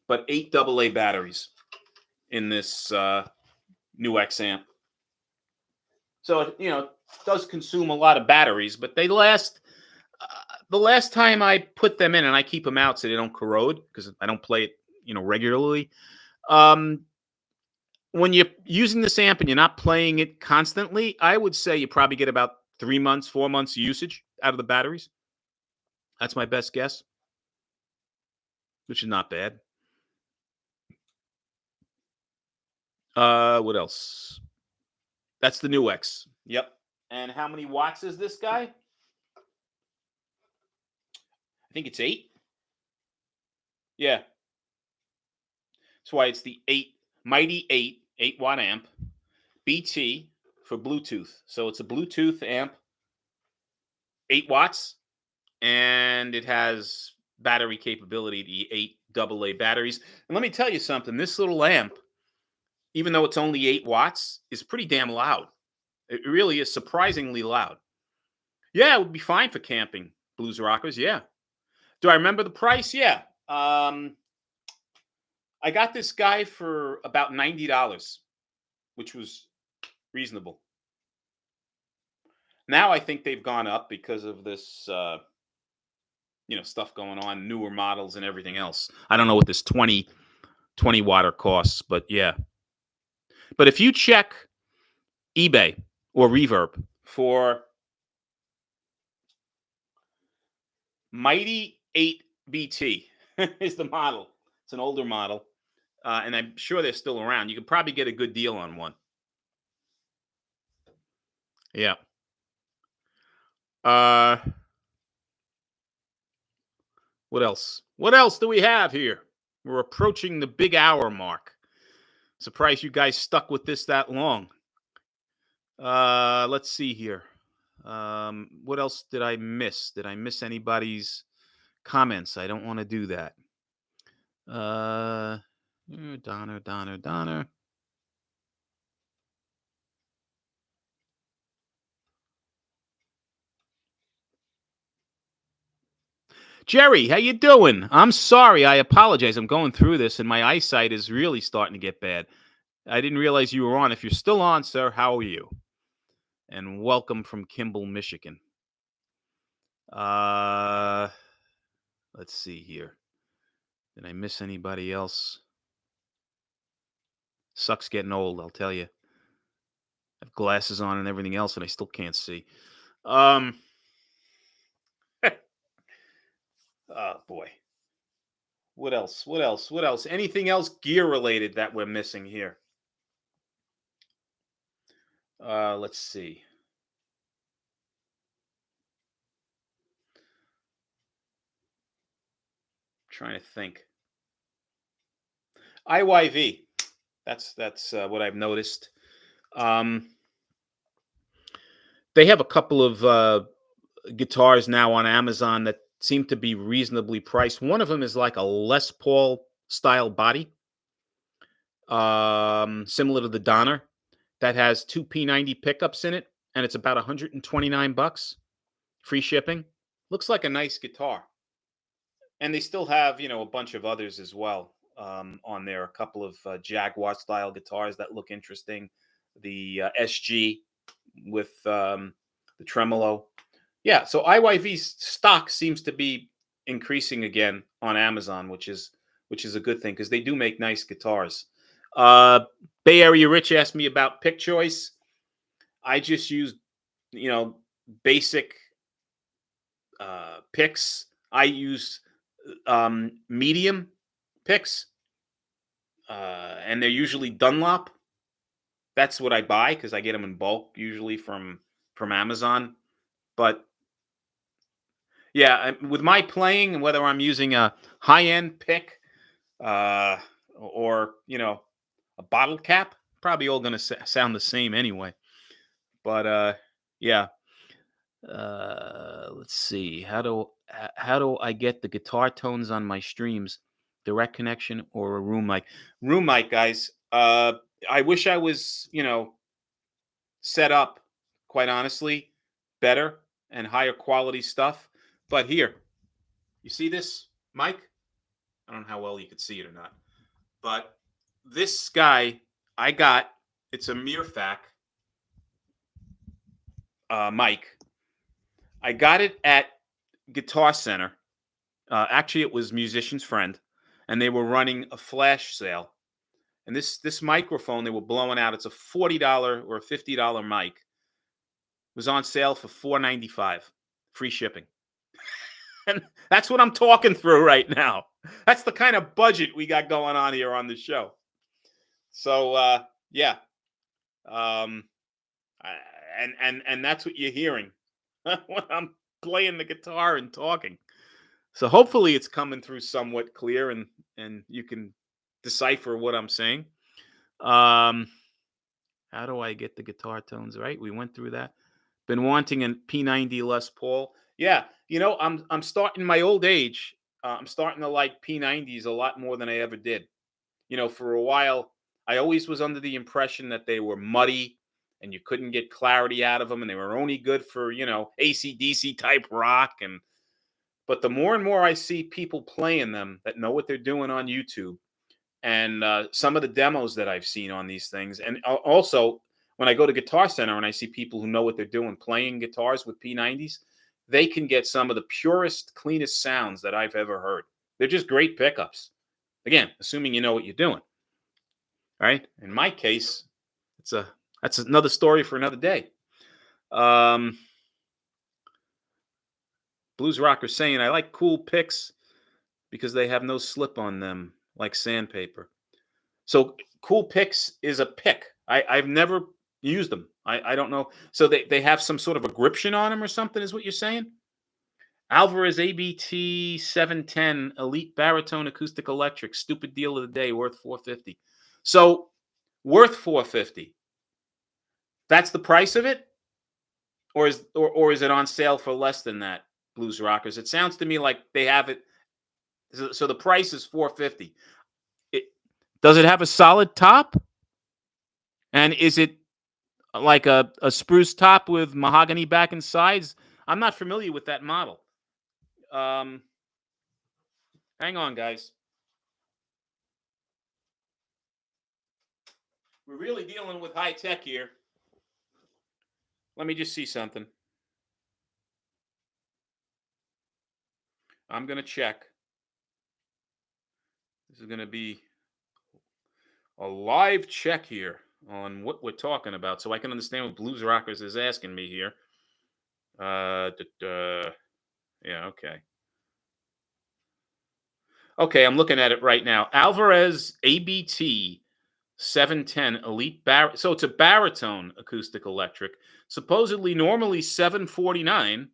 but 8 AA batteries in this new X amp. So, it does consume a lot of batteries, but they last. The last time I put them in, and I keep them out so they don't corrode because I don't play it, regularly. When you're using this amp and you're not playing it constantly, I would say you probably get about 3 months, 4 months usage out of the batteries. That's my best guess, which is not bad. What else? That's the new X. Yep. And how many watts is this guy? I think it's 8. Yeah. That's why it's the Mighty 8 watt amp, BT for Bluetooth. So it's a Bluetooth amp, 8 watts, and it has battery capability, the 8 AA batteries. And let me tell you something, this little amp, even though it's only 8 watts, is pretty damn loud. It really is surprisingly loud. Yeah, it would be fine for camping, Blues Rockers, yeah. Do I remember the price? Yeah. I got this guy for about $90, which was reasonable. Now I think they've gone up because of this, stuff going on, newer models and everything else. I don't know what this 20 watter costs, but yeah. But if you check eBay or Reverb for Mighty 8 BT is the model. It's an older model, and I'm sure they're still around. You could probably get a good deal on one. Yeah. What else? What else do we have here? We're approaching the big hour mark. Surprised you guys stuck with this that long. Let's see here. What else did I miss? Did I miss anybody's comments? I don't want to do that. Donner. Jerry, how you doing? I'm sorry. I apologize. I'm going through this, and my eyesight is really starting to get bad. I didn't realize you were on. If you're still on, sir, how are you? And welcome from Kimball, Michigan. Uh, let's see here. Did I miss anybody else? Sucks getting old, I'll tell you. I have glasses on and everything else, and I still can't see. Oh boy. What else? What else? What else? Anything else gear related that we're missing here? Let's see. Trying to think. IYV. That's what I've noticed. They have a couple of guitars now on Amazon that seem to be reasonably priced. One of them is like a Les Paul style body, similar to the Donner, that has two P90 pickups in it, and it's about $129, free shipping. Looks like a nice guitar. And they still have, a bunch of others as well on there. A couple of Jaguar style guitars that look interesting. The SG with the tremolo. Yeah, so IYV's stock seems to be increasing again on Amazon, which is a good thing because they do make nice guitars. Bay Area Rich asked me about pick choice. I just use, basic picks. I use medium picks, and they're usually Dunlop. That's what I buy because I get them in bulk usually from Amazon. But yeah, with my playing, whether I'm using a high-end pick or a bottle cap, probably all going to sound the same anyway. But yeah, let's see. How do I get the guitar tones on my streams? Direct connection or a room mic? Room mic, guys. I wish I was, set up, quite honestly, better and higher quality stuff. But here, you see this mic? I don't know how well you could see it or not. But this guy I got, it's a Mirfac mic. I got it at Guitar Center. Actually, it was Musician's Friend, and they were running a flash sale. And this microphone they were blowing out. It's a $40 or a $50 mic. It was on sale for $4.95, free shipping. And that's what I'm talking through right now. That's the kind of budget we got going on here on the show. So yeah, and that's what you're hearing when I'm playing the guitar and talking. So hopefully it's coming through somewhat clear and you can decipher what I'm saying. How do I get the guitar tones right? We went through that. Been wanting a P90 Les Paul. Yeah, I'm starting my old age. I'm starting to like P90s a lot more than I ever did. For a while, I always was under the impression that they were muddy and you couldn't get clarity out of them, and they were only good for AC/DC type rock. But the more and more I see people playing them that know what they're doing on YouTube, and some of the demos that I've seen on these things, and also when I go to Guitar Center and I see people who know what they're doing playing guitars with P90s, they can get some of the purest, cleanest sounds that I've ever heard. They're just great pickups. Again, assuming you know what you're doing. All right. In my case, that's another story for another day. Blues Rocker saying, I like cool picks because they have no slip on them like sandpaper. So cool picks is a pick. I've never used them. I don't know. So they have some sort of a gription on them or something is what you're saying? Alvarez ABT 710 Elite Baritone Acoustic Electric. Stupid deal of the day, worth $450. So worth $450. That's the price of it? Or is it on sale for less than that, Blues Rockers? It sounds to me like they have it. So the price is $450. Does it have a solid top? And is it like a spruce top with mahogany back and sides? I'm not familiar with that model. Hang on, guys. We're really dealing with high tech here. Let me just see something. I'm going to check. This is going to be a live check here on what we're talking about so I can understand what Blues Rockers is asking me here. Yeah, okay. Okay, I'm looking at it right now. Alvarez ABT 710 Elite so it's a baritone acoustic electric. Supposedly normally $749,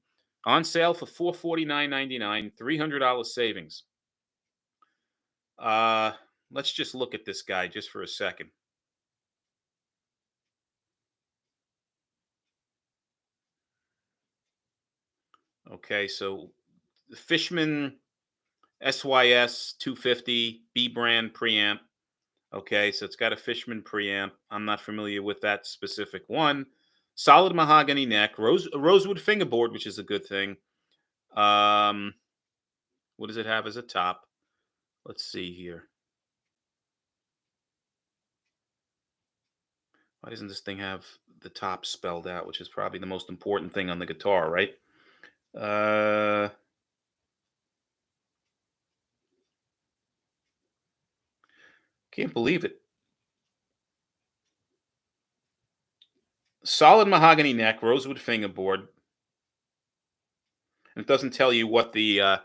on sale for $449.99, $300 savings. Let's just look at this guy just for a second. Okay, so the Fishman SYS 250 B brand preamp. Okay, so it's got a Fishman preamp. I'm not familiar with that specific one. Solid mahogany neck, rosewood fingerboard, which is a good thing. What does it have as a top? Let's see here. Why doesn't this thing have the top spelled out, which is probably the most important thing on the guitar, right? Can't believe it. Solid mahogany neck, rosewood fingerboard. It doesn't tell you what the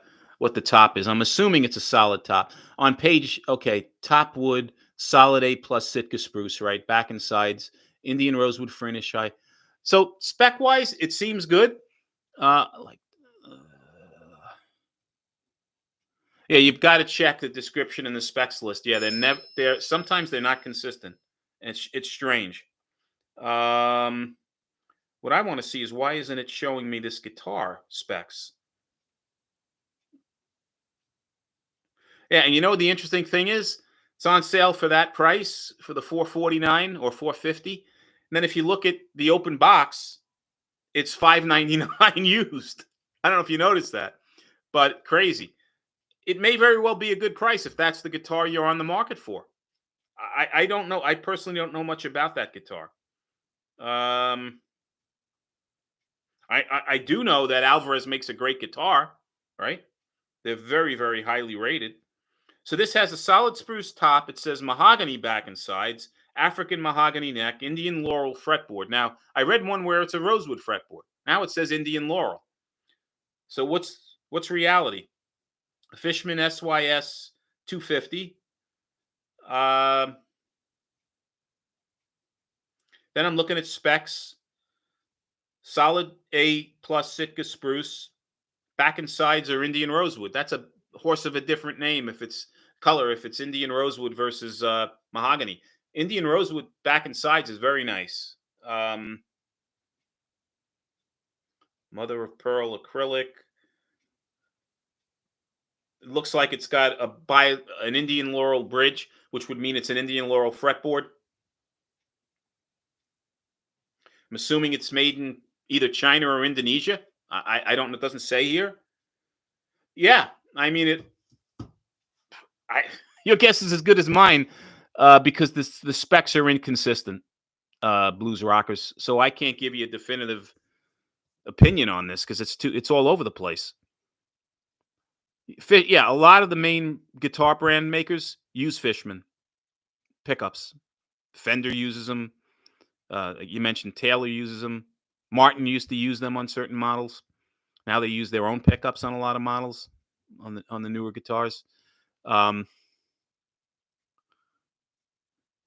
top is. I'm assuming it's a solid top. On page, okay, top wood, solid A plus Sitka spruce, right? Back and sides, Indian rosewood finish high. So spec wise, it seems good. Like, yeah, you've got to check the description and the specs list. Yeah, they're sometimes they're not consistent. It's strange. What I want to see is why isn't it showing me this guitar specs? Yeah, and you know the interesting thing is, it's on sale for that price for the 449 or 450. And then if you look at the open box, it's 599 used. I don't know if you noticed that, but crazy. It may very well be a good price if that's the guitar you're on the market for. I don't know. I personally don't know much about that guitar. I do know that Alvarez makes a great guitar, right? They're very, very highly rated. So this has a solid spruce top. It says mahogany back and sides, African mahogany neck, Indian laurel fretboard. Now, I read one where it's a rosewood fretboard. Now it says Indian laurel. So what's reality? Fishman SYS 250. Then I'm looking at specs. Solid A plus Sitka spruce. Back and sides are Indian rosewood. That's a horse of a different name if it's color, if it's Indian rosewood versus mahogany. Indian rosewood back and sides is very nice. Mother of pearl acrylic. It looks like it's got an Indian laurel bridge, which would mean it's an Indian laurel fretboard. I'm assuming it's made in either China or Indonesia. I don't know. It doesn't say here. Yeah, I mean your guess is as good as mine, because the specs are inconsistent, Blues Rockers. So I can't give you a definitive opinion on this because it's all over the place. Yeah, a lot of the main guitar brand makers use Fishman pickups. Fender uses them. You mentioned Taylor uses them. Martin used to use them on certain models. Now they use their own pickups on a lot of models on the newer guitars.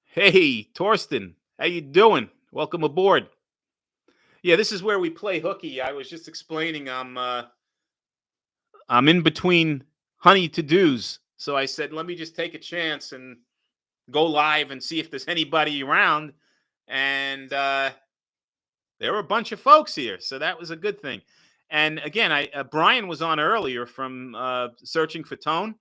Hey, Torsten, how you doing? Welcome aboard. Yeah, this is where we play hooky. I was just explaining I'm in between honey to-dos. So I said, let me just take a chance and go live and see if there's anybody around. And there were a bunch of folks here. So that was a good thing. And again, Brian was on earlier from Searching for Tone.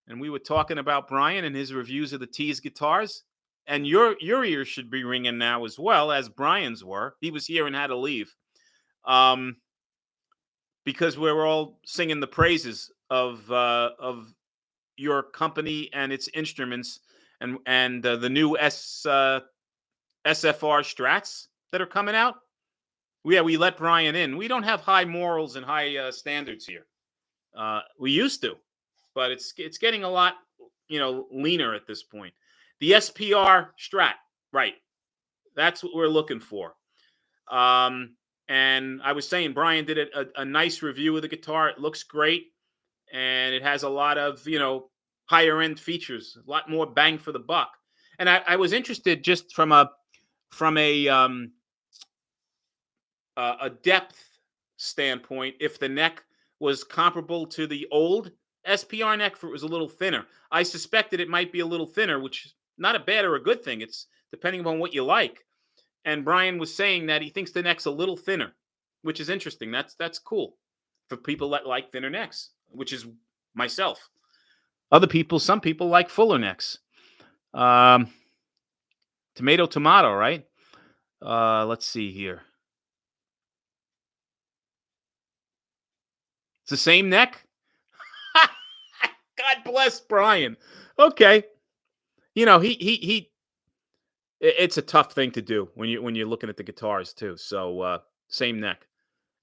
And we were talking about Brian and his reviews of the Tease guitars. And your ears should be ringing now as well, as Brian's were. He was here and had to leave. Because we were all singing the praises of your company and its instruments and the new SFR Strats that are coming out. We let Brian in. We don't have high morals and high standards here. We used to, but it's getting a lot, leaner at this point. The SPR Strat, right? That's what we're looking for. And I was saying, Brian did a nice review of the guitar. It looks great, and it has a lot of higher end features, a lot more bang for the buck. And I was interested just from a depth standpoint, if the neck was comparable to the old SPR neck, if it was a little thinner. I suspected it might be a little thinner, which is not a bad or a good thing. It's depending on what you like. And Brian was saying that he thinks the neck's a little thinner, which is interesting. That's cool for people that like thinner necks, which is myself. Some people like fuller necks. Tomato, right? Let's see here. It's the same neck? God bless Brian. Okay. It's a tough thing to do when you're looking at the guitars too. So same neck.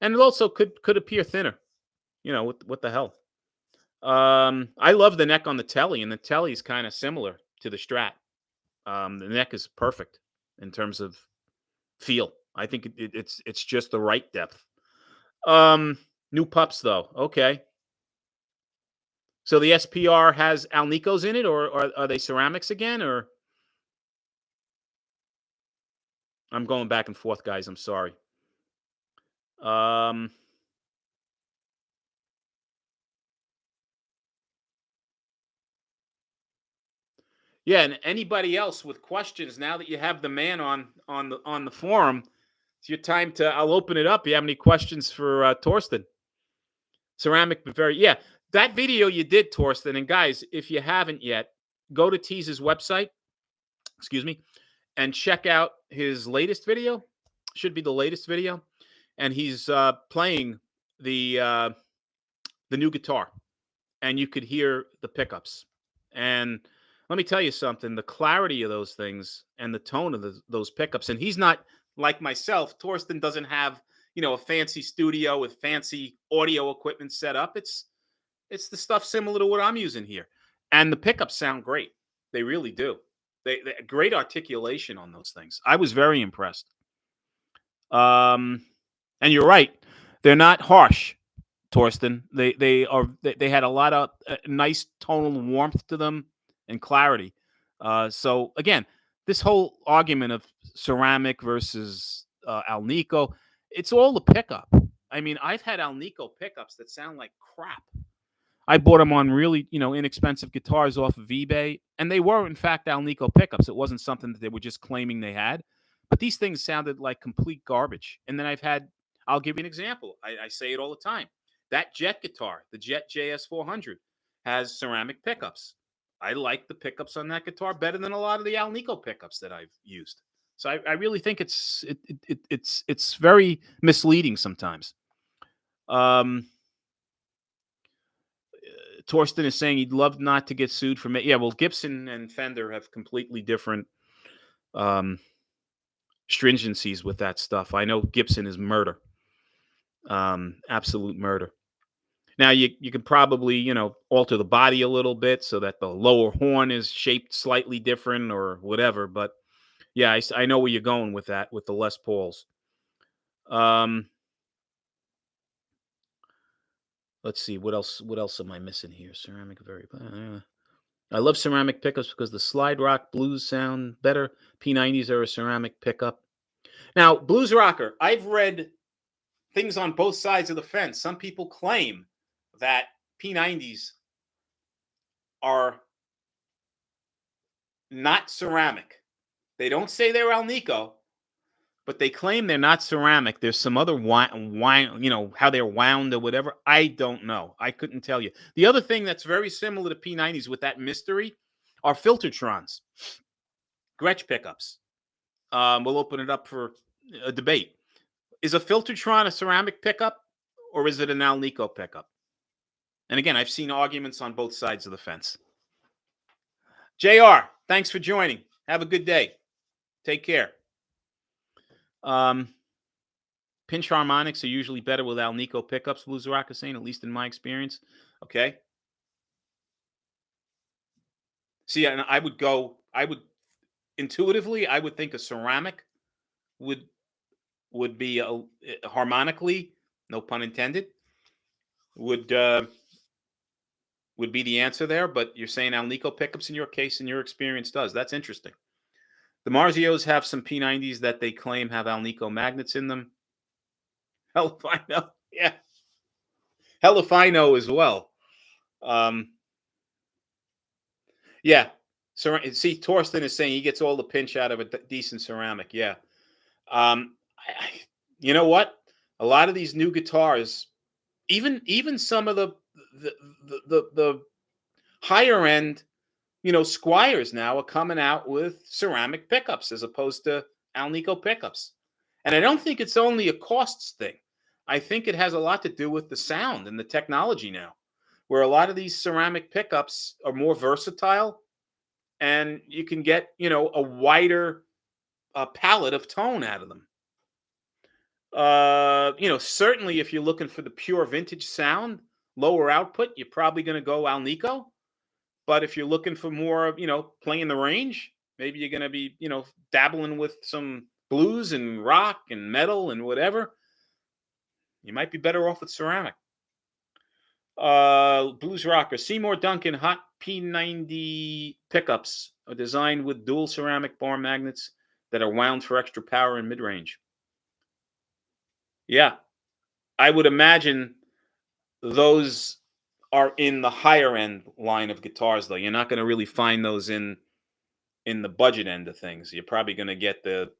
And it also could appear thinner. What the hell? I love the neck on the Telly, and the Telly is kind of similar to the Strat. The neck is perfect in terms of feel. I think it's just the right depth. New pups though. Okay. So the SPR has Alnicos in it, or are they ceramics again? Or I'm going back and forth, guys. I'm sorry. Yeah, and anybody else with questions, now that you have the man on the forum, it's your time to. I'll open it up. You have any questions for Torsten? Ceramic, but that video you did, Torsten, and guys, if you haven't yet, go to Tease's website. Excuse me, and check out his latest video. Should be the latest video, and he's playing the new guitar, and you could hear the pickups. And let me tell you something: the clarity of those things and the tone of those pickups. And he's not like myself. Torsten doesn't have a fancy studio with fancy audio equipment set up. It's the stuff similar to what I'm using here, and the pickups sound great. They really do. They great articulation on those things. I was very impressed. And you're right; they're not harsh, Torsten. They had a lot of nice tonal warmth to them and clarity. So again, this whole argument of ceramic versus Alnico, it's all the pickup. I mean, I've had Alnico pickups that sound like crap. I bought them on really, inexpensive guitars off of eBay, and they were, in fact, Alnico pickups. It wasn't something that they were just claiming they had. But these things sounded like complete garbage. And then I'll give you an example. I say it all the time. That Jet guitar, the Jet JS400, has ceramic pickups. I like the pickups on that guitar better than a lot of the Alnico pickups that I've used. So I really think it's very misleading sometimes. Torsten is saying he'd love not to get sued for it. Yeah, well, Gibson and Fender have completely different stringencies with that stuff. I know Gibson is murder, absolute murder. Now you could probably alter the body a little bit so that the lower horn is shaped slightly different or whatever. But yeah, I know where you're going with that with the Les Pauls. Let's see what else. What else am I missing here? Ceramic, very. I love ceramic pickups because the slide rock blues sound better. P90s are a ceramic pickup. Now, Blues Rocker, I've read things on both sides of the fence. Some people claim that P90s are not ceramic. They don't say they're Alnico, but they claim they're not ceramic. There's some other how they're wound or whatever. I don't know. I couldn't tell you. The other thing that's very similar to P90s with that mystery are Filtertrons, Gretsch pickups. We'll open it up for a debate. Is a Filtertron a ceramic pickup, or is it an Alnico pickup? And again, I've seen arguments on both sides of the fence. JR, thanks for joining. Have a good day. Take care. Pinch harmonics are usually better with Alnico pickups, Blues Rock is saying, at least in my experience. Okay. See, and I would intuitively, I would think a ceramic would be harmonically, no pun intended, would be the answer there. But you're saying Alnico pickups in your case, in your experience, does. That's interesting. The Marzios have some P90s that they claim have Alnico magnets in them. Hell if I know. Yeah. Hell if I know as well. Yeah. So see, Torsten is saying he gets all the pinch out of a decent ceramic. Yeah. You know what? A lot of these new guitars, even some of the higher end, Squires now are coming out with ceramic pickups as opposed to Alnico pickups. And I don't think it's only a costs thing. I think it has a lot to do with the sound and the technology now, where a lot of these ceramic pickups are more versatile and you can get, a wider palette of tone out of them. Certainly if you're looking for the pure vintage sound, lower output, you're probably going to go Alnico. But if you're looking for more, playing the range, maybe you're going to be, dabbling with some blues and rock and metal and whatever. You might be better off with ceramic. Blues rocker Seymour Duncan hot P90 pickups are designed with dual ceramic bar magnets that are wound for extra power in mid-range. Yeah, I would imagine those are in the higher end line of guitars, though. You're not going to really find those in the budget end of things. You're probably going to get the,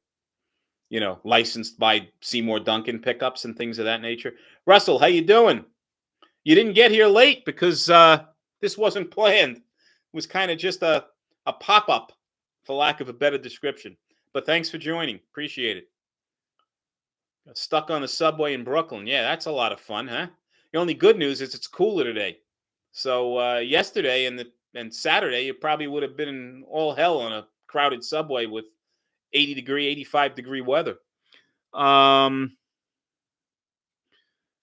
licensed by Seymour Duncan pickups and things of that nature. Russell, how you doing? You didn't get here late because this wasn't planned. It was kind of just a pop-up, for lack of a better description. But thanks for joining. Appreciate it. Got stuck on the subway in Brooklyn. Yeah, that's a lot of fun, huh? The only good news is it's cooler today. So yesterday and Saturday, you probably would have been in all hell on a crowded subway with 80-degree, 85-degree weather. Alnico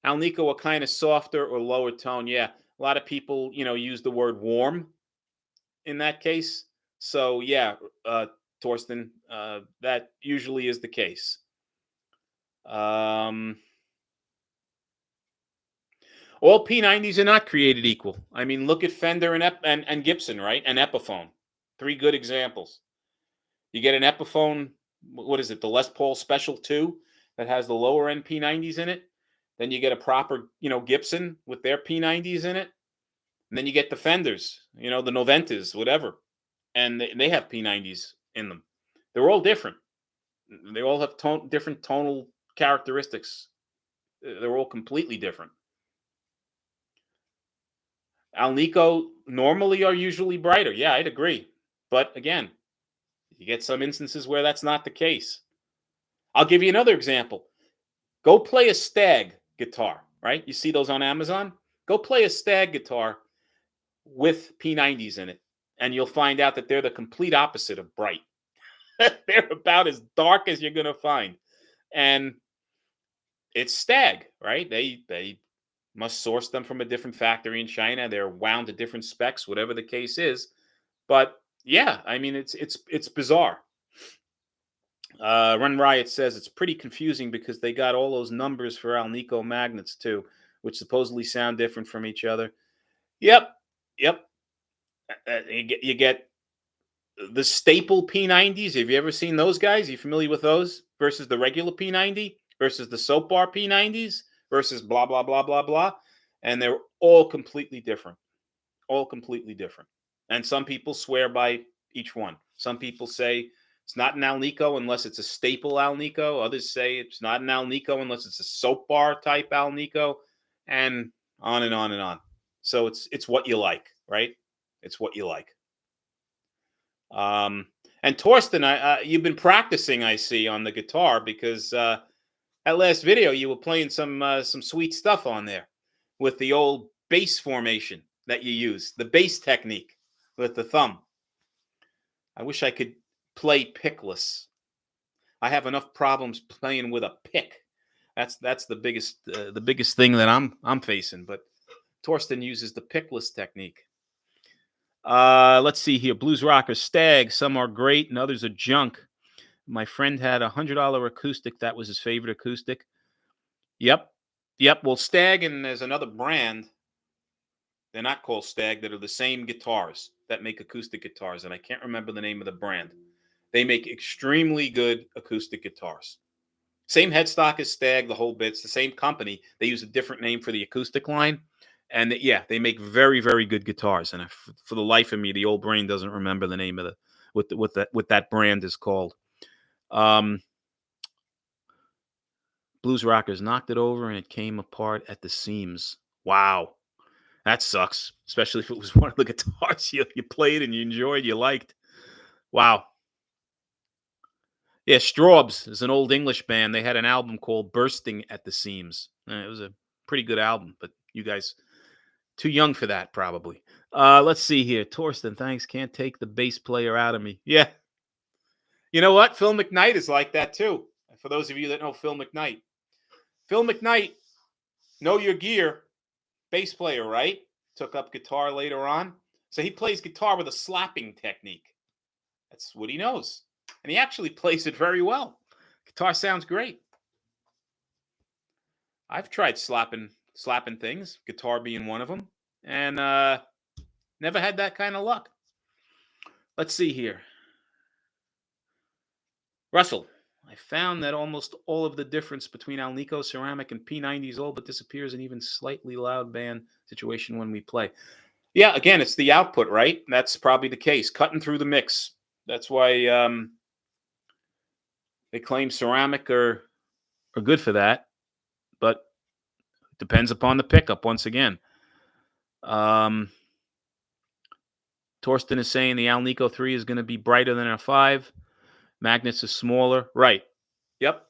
are kind of softer or lower tone. Yeah, a lot of people, use the word warm in that case. So yeah, Torsten, that usually is the case. All P90s are not created equal. I mean, look at Fender and Gibson, right? And Epiphone. 3 good examples. You get an Epiphone, what is it, the Les Paul Special 2 that has the lower end P90s in it. Then you get a proper, Gibson with their P90s in it. And then you get the Fenders, the Noventas, whatever. And they have P90s in them. They're all different. They all have different tonal characteristics. They're all completely different. Alnico normally are usually brighter. Yeah, I'd agree. But again, you get some instances where that's not the case. I'll give you another example. Go play a Stag guitar, right? You see those on Amazon? Go play a Stag guitar with P90s in it, and you'll find out that they're the complete opposite of bright. They're about as dark as you're going to find. And it's Stag, right? They must source them from a different factory in China. They're wound to different specs, whatever the case is. But yeah, I mean, it's bizarre. Run Riot says it's pretty confusing because they got all those numbers for Alnico magnets too, which supposedly sound different from each other. Yep. You get the staple P90s. Have you ever seen those guys? Are you familiar with those? Versus the regular P90 versus the soap bar P90s versus blah, blah, blah, blah, blah. And they're all completely different. All completely different. And some people swear by each one. Some people say it's not an Alnico unless it's a staple Alnico. Others say it's not an Alnico unless it's a soap bar type Alnico. And on and on and on. So it's what you like, right? It's what you like. And Torsten, you've been practicing, I see, on the guitar because that last video you were playing some sweet stuff on there with the old bass formation that you use, the bass technique with the thumb. I wish I could play pickless. I have enough problems playing with a pick. That's the biggest thing that I'm facing. But Torsten uses the pickless technique. Let's see here. Blues rocker Stag. Some are great and others are junk. My friend had $100 acoustic. That was his favorite acoustic. Yep. Well, Stag, and there's another brand. They're not called Stag. That are the same guitars that make acoustic guitars, and I can't remember the name of the brand. They make extremely good acoustic guitars. Same headstock as Stag, the whole bits. The same company. They use a different name for the acoustic line. And yeah, they make very, very good guitars. And for the life of me, the old brain doesn't remember the name of what that brand is called. Blues Rockers knocked it over and it came apart at the seams. Wow, that sucks. Especially if it was one of the guitars you played and you enjoyed, you liked. Wow. Yeah, Straubs is an old English band. They had an album called "Bursting at the Seams." It was a pretty good album, but you guys too young for that, probably. Let's see here. Torsten, thanks. Can't take the bass player out of me. Yeah. You know what? Phil McKnight is like that, too. For those of you that know Phil McKnight. Phil McKnight, know your gear, bass player, right? Took up guitar later on. So he plays guitar with a slapping technique. That's what he knows. And he actually plays it very well. Guitar sounds great. I've tried slapping things, guitar being one of them, and never had that kind of luck. Let's see here. Russell, I found that almost all of the difference between Alnico ceramic and P90 is all but disappears in even slightly loud band situation when we play. Yeah, again, it's the output, right? That's probably the case. Cutting through the mix. That's why they claim ceramic are good for that, but it depends upon the pickup once again. Torsten is saying the Alnico 3 is going to be brighter than a 5. Magnets are smaller. Right. Yep.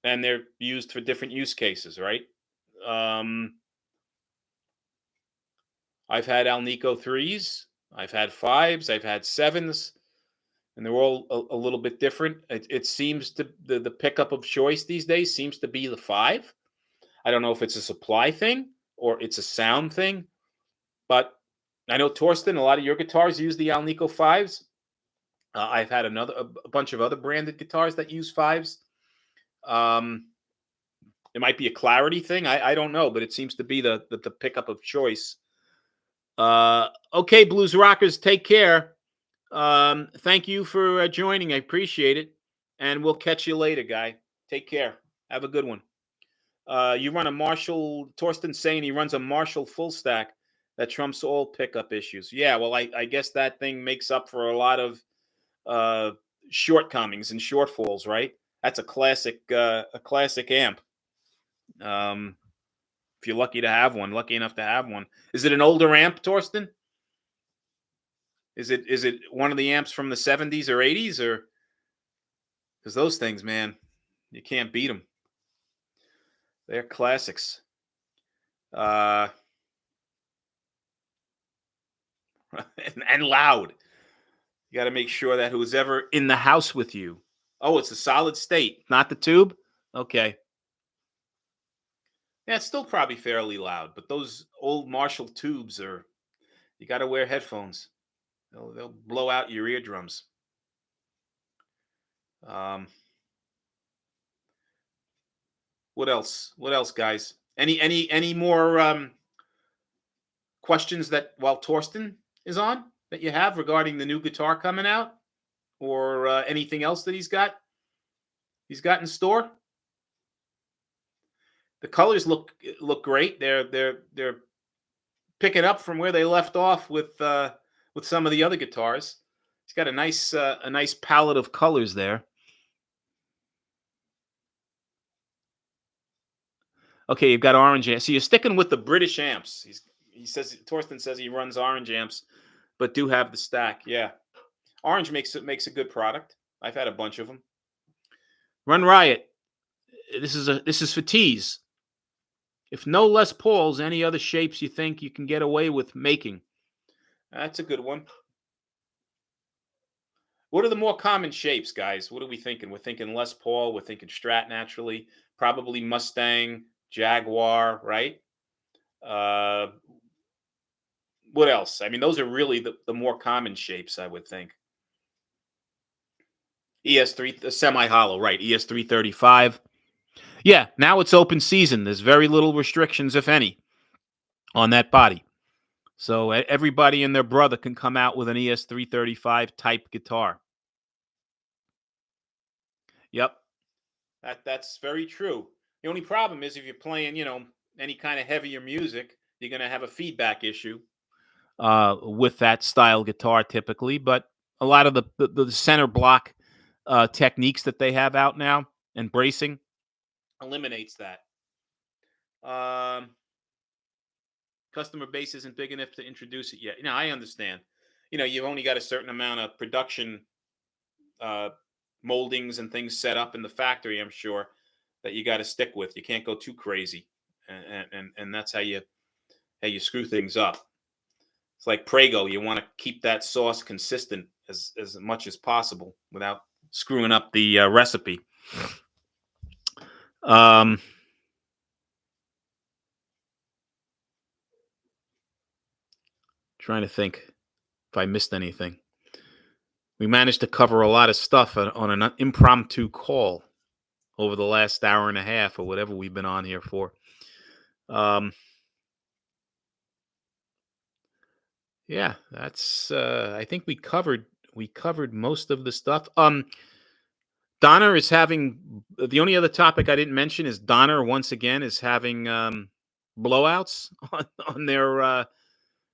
And they're used for different use cases, right? I've had Alnico 3s. I've had 5s. I've had 7s. And they're all a little bit different. It seems to the pickup of choice these days seems to be the 5. I don't know if it's a supply thing or it's a sound thing, but I know, Torsten, a lot of your guitars use the Alnico 5s. I've had a bunch of other branded guitars that use 5s. It might be a clarity thing. I don't know, but it seems to be the pickup of choice. Okay, Blues Rockers, take care. Thank you for joining. I appreciate it. And we'll catch you later, guy. Take care. Have a good one. You run a Marshall. Torsten's saying he runs a Marshall full stack that trumps all pickup issues. Yeah, well, I guess that thing makes up for a lot of shortcomings and shortfalls, right? That's a classic amp. If you're lucky enough to have one. Is it an older amp, Torsten? Is it one of the amps from the 70s or 80s, or because those things, man, you can't beat them. They're classics. And loud. You got to make sure that who's ever in the house with you. Oh, it's a solid state, not the tube? Okay. Yeah, it's still probably fairly loud, but those old Marshall tubes you got to wear headphones. They'll blow out your eardrums. What else? What else, guys? Any more questions that while Torsten is on that you have regarding the new guitar coming out, or anything else that he's got in store? The colors look great. They're picking up from where they left off with some of the other guitars. He's got a nice palette of colors there. Okay, you've got orange amps. So you're sticking with the British amps. Torsten says he runs orange amps, but do have the stack. Yeah, orange makes a good product. I've had a bunch of them. Run Riot. This is for Tease. If no Les Pauls, any other shapes you think you can get away with making? That's a good one. What are the more common shapes, guys? What are we thinking? We're thinking Les Paul. We're thinking Strat naturally. Probably Mustang, Jaguar, right? Uh, what else? I mean, those are really the more common shapes, I would think. ES3, the semi-hollow, right? ES335. Yeah, now it's open season. There's very little restrictions, if any, on that body. So everybody and their brother can come out with an ES335 type guitar. Yep, that's very true. The only problem is if you're playing, any kind of heavier music, you're going to have a feedback issue with that style guitar typically. But a lot of the center block techniques that they have out now and bracing eliminates that. Customer base isn't big enough to introduce it yet. I understand. You've only got a certain amount of production moldings and things set up in the factory, I'm sure, that you got to stick with. You can't go too crazy, and that's how you screw things up. It's like Prego. You want to keep that sauce consistent as much as possible without screwing up the recipe. Trying to think if I missed anything. We managed to cover a lot of stuff on an impromptu call over the last hour and a half or whatever we've been on here for. Yeah, that's I think we covered most of the stuff. Donner is having the only other topic I didn't mention is Donner once again is having blowouts on their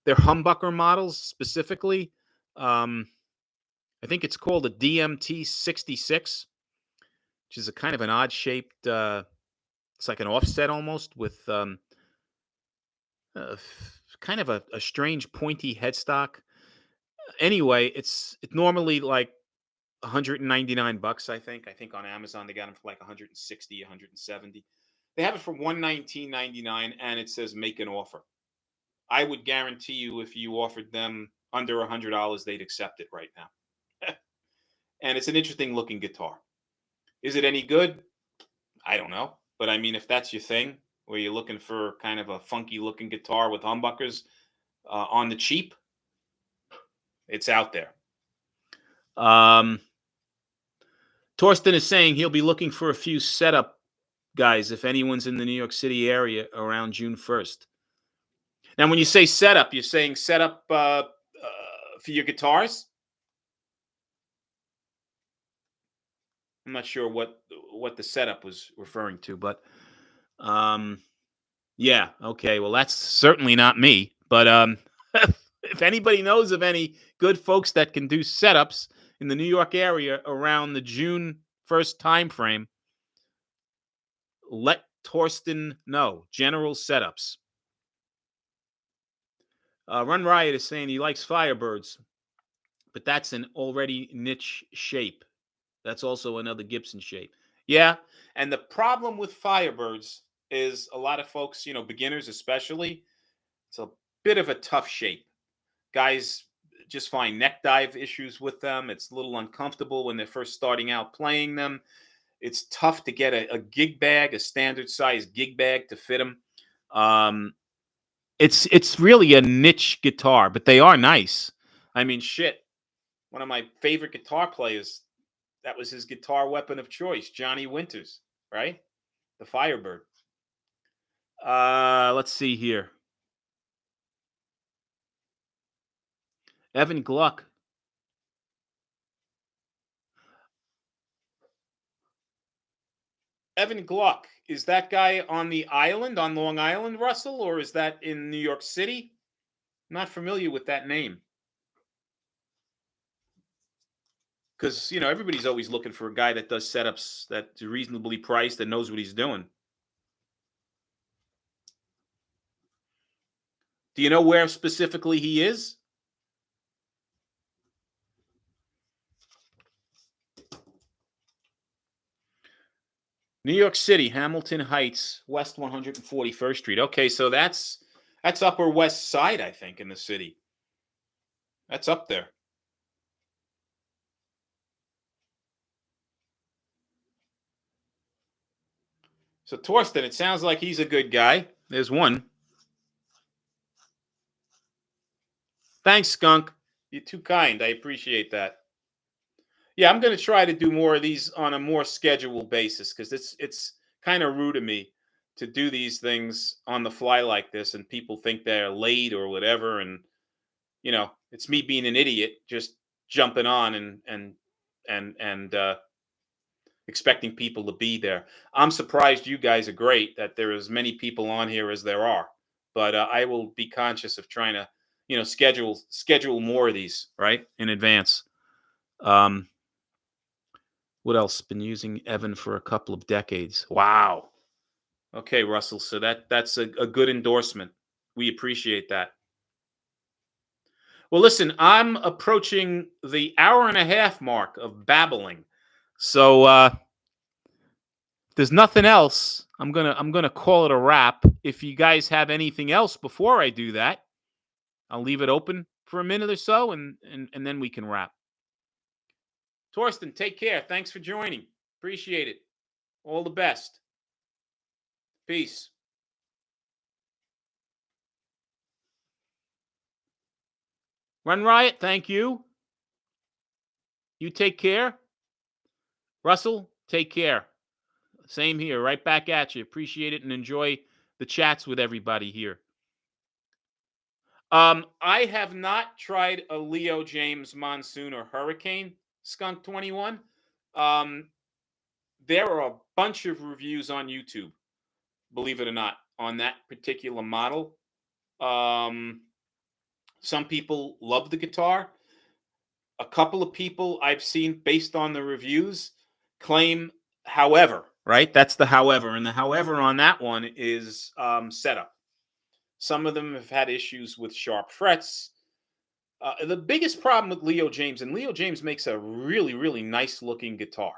humbucker models specifically. I think it's called a DMT 66, which is a kind of an odd shaped. It's like an offset almost with kind of a strange pointy headstock. Anyway, it's normally like $199, I think. I think on Amazon they got them for like 160, 170. They have it for $119.99, and it says make an offer. I would guarantee you if you offered them under $100, they'd accept it right now. And it's an interesting looking guitar. Is it any good? I don't know. But I mean, if that's your thing, where you're looking for kind of a funky looking guitar with humbuckers on the cheap, it's out there. Torsten is saying he'll be looking for a few setup guys if anyone's in the New York City area around June 1st. Now, when you say setup, you're saying setup for your guitars? I'm not sure what the setup was referring to, but yeah, okay. Well, that's certainly not me. But if anybody knows of any good folks that can do setups in the New York area around the June 1st time frame, let Torsten know. General setups. Run Riot is saying he likes Firebirds, but that's an already niche shape. That's also another Gibson shape. Yeah, and the problem with Firebirds is a lot of folks, beginners especially, it's a bit of a tough shape. Guys just find neck dive issues with them. It's a little uncomfortable when they're first starting out playing them. It's tough to get a gig bag, a standard size gig bag to fit them. It's really a niche guitar, but they are nice. I mean, shit. One of my favorite guitar players, that was his guitar weapon of choice, Johnny Winters, right? The Firebird. Let's see here. Evan Gluck. Evan Gluck, is that guy on the island, on Long Island, Russell, or is that in New York City? I'm not familiar with that name. Because, everybody's always looking for a guy that does setups that's reasonably priced and knows what he's doing. Do you know where specifically he is? New York City, Hamilton Heights, West 141st Street. Okay, so that's Upper West Side, I think, in the city. That's up there. So Torsten, it sounds like he's a good guy. There's one. Thanks, Skunk. You're too kind. I appreciate that. Yeah, I'm going to try to do more of these on a more scheduled basis because it's kind of rude of me to do these things on the fly like this, and people think they're late or whatever, and it's me being an idiot just jumping on and expecting people to be there. I'm surprised you guys are great that there are as many people on here as there are, but I will be conscious of trying to schedule more of these right in advance. What else? Been using Evan for a couple of decades. Wow. Okay, Russell. So that's a good endorsement. We appreciate that. Well, listen, I'm approaching the hour and a half mark of babbling. So if there's nothing else, I'm gonna call it a wrap. If you guys have anything else before I do that, I'll leave it open for a minute or so, and then we can wrap. Torsten, take care. Thanks for joining. Appreciate it. All the best. Peace. Run Riot, thank you. You take care. Russell, take care. Same here. Right back at you. Appreciate it and enjoy the chats with everybody here. I have not tried a Leo James Monsoon or Hurricane Skunk 21. There are a bunch of reviews on YouTube, believe it or not, on that particular model. Some people love the guitar. A couple of people I've seen, based on the reviews, claim, however, right? That's the however. And the however on that one is setup. Some of them have had issues with sharp frets. The biggest problem with Leo James, and Leo James makes a really, really nice looking guitar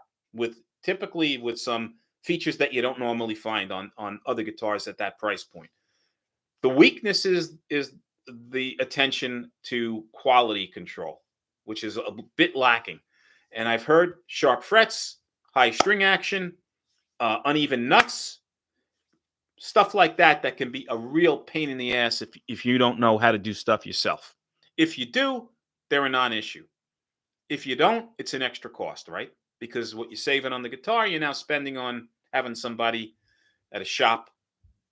typically with some features that you don't normally find on other guitars at that price point. The weakness is the attention to quality control, which is a bit lacking. And I've heard sharp frets, high string action, uneven nuts, stuff like that can be a real pain in the ass if you don't know how to do stuff yourself. If you do, they're a non-issue. If you don't, it's an extra cost, right? Because what you're saving on the guitar, you're now spending on having somebody at a shop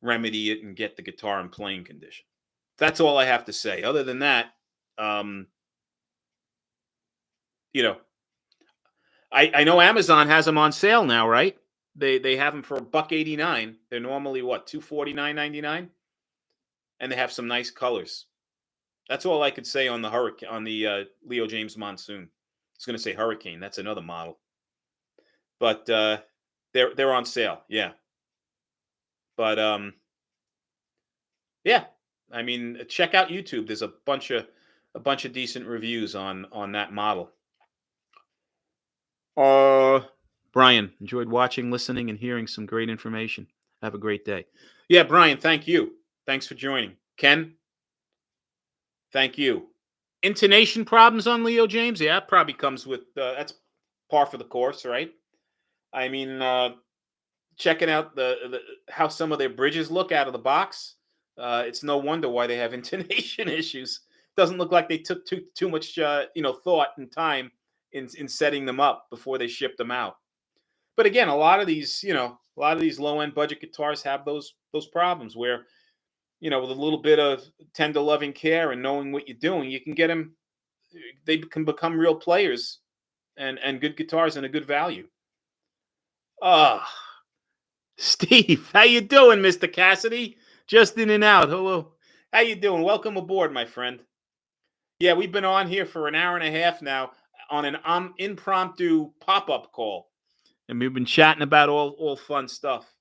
remedy it and get the guitar in playing condition. That's all I have to say. Other than that, I know Amazon has them on sale now, right? They have them for $1.89. They're normally what, $249.99, and they have some nice colors. That's all I could say on the Leo James Monsoon. I was going to say Hurricane. That's another model, but they're on sale. Yeah, but yeah. I mean, check out YouTube. There's a bunch of decent reviews on that model. Brian, enjoyed watching, listening, and hearing some great information. Have a great day. Yeah, Brian, thank you. Thanks for joining. Ken, thank you. Intonation problems on Leo James? Yeah, it probably comes with, that's par for the course, right? I mean, checking out how some of their bridges look out of the box, it's no wonder why they have intonation issues. Doesn't look like they took too much thought and time in setting them up before they shipped them out. But again, a lot of these low end budget guitars have those problems where, with a little bit of tender loving care and knowing what you're doing, you can get them. They can become real players and good guitars and a good value. Steve, how you doing, Mr. Cassidy? Just in and out. Hello. How you doing? Welcome aboard, my friend. Yeah, we've been on here for an hour and a half now on an impromptu pop-up call. And we've been chatting about all fun stuff.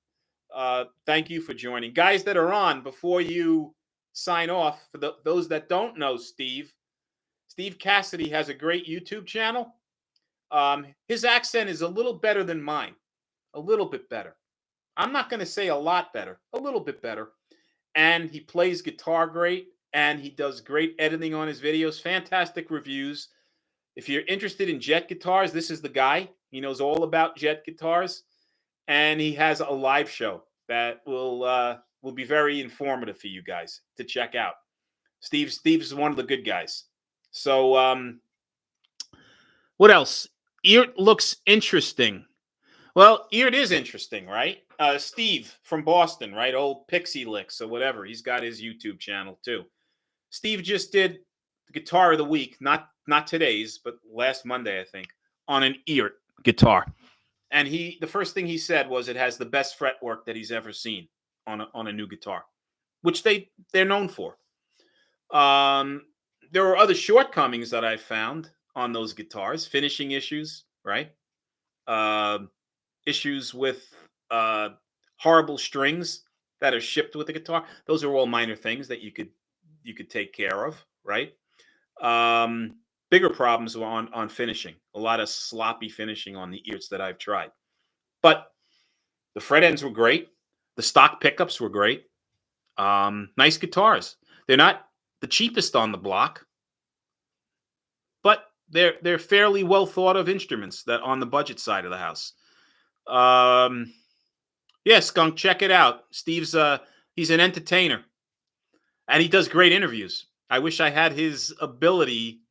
Thank you for joining. Guys that are on, before you sign off, for those that don't know Steve Cassidy has a great YouTube channel. His accent is a little better than mine. A little bit better. I'm not going to say a lot better, a little bit better. And he plays guitar great, and he does great editing on his videos, fantastic reviews. If you're interested in jet guitars, this is the guy. He knows all about jet guitars, and he has a live show that will be very informative for you guys to check out. Steve's one of the good guys. So what else? Eart looks interesting. Well, Eart is interesting, right? Steve from Boston, right? Old Pixie Licks or whatever. He's got his YouTube channel too. Steve just did the guitar of the week, not today's, but last Monday, I think, on an Eart guitar. And the first thing he said was it has the best fretwork that he's ever seen on a new guitar, which they're known for. There were other shortcomings that I found on those guitars, finishing issues, right? Issues with horrible strings that are shipped with the guitar. Those are all minor things that you could take care of, right? Bigger problems were on finishing. A lot of sloppy finishing on the Earts that I've tried. But the fret ends were great. The stock pickups were great. Nice guitars. They're not the cheapest on the block, but they're fairly well thought of instruments that on the budget side of the house. Yeah, Skunk, check it out. Steve's he's an entertainer, and he does great interviews. I wish I had his ability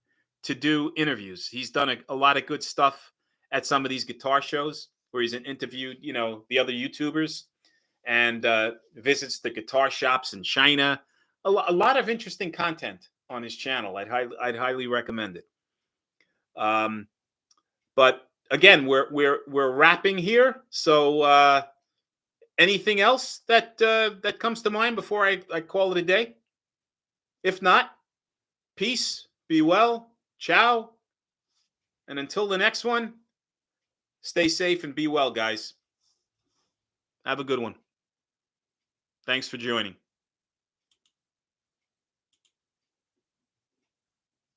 to do interviews. He's done a lot of good stuff at some of these guitar shows where he's interviewed, the other YouTubers, and visits the guitar shops in China. A lot of interesting content on his channel. I'd highly recommend it. But again, we're wrapping here. So anything else that comes to mind before I call it a day? If not, peace, be well, ciao, and until the next one, stay safe and be well, guys. Have a good one. Thanks for joining.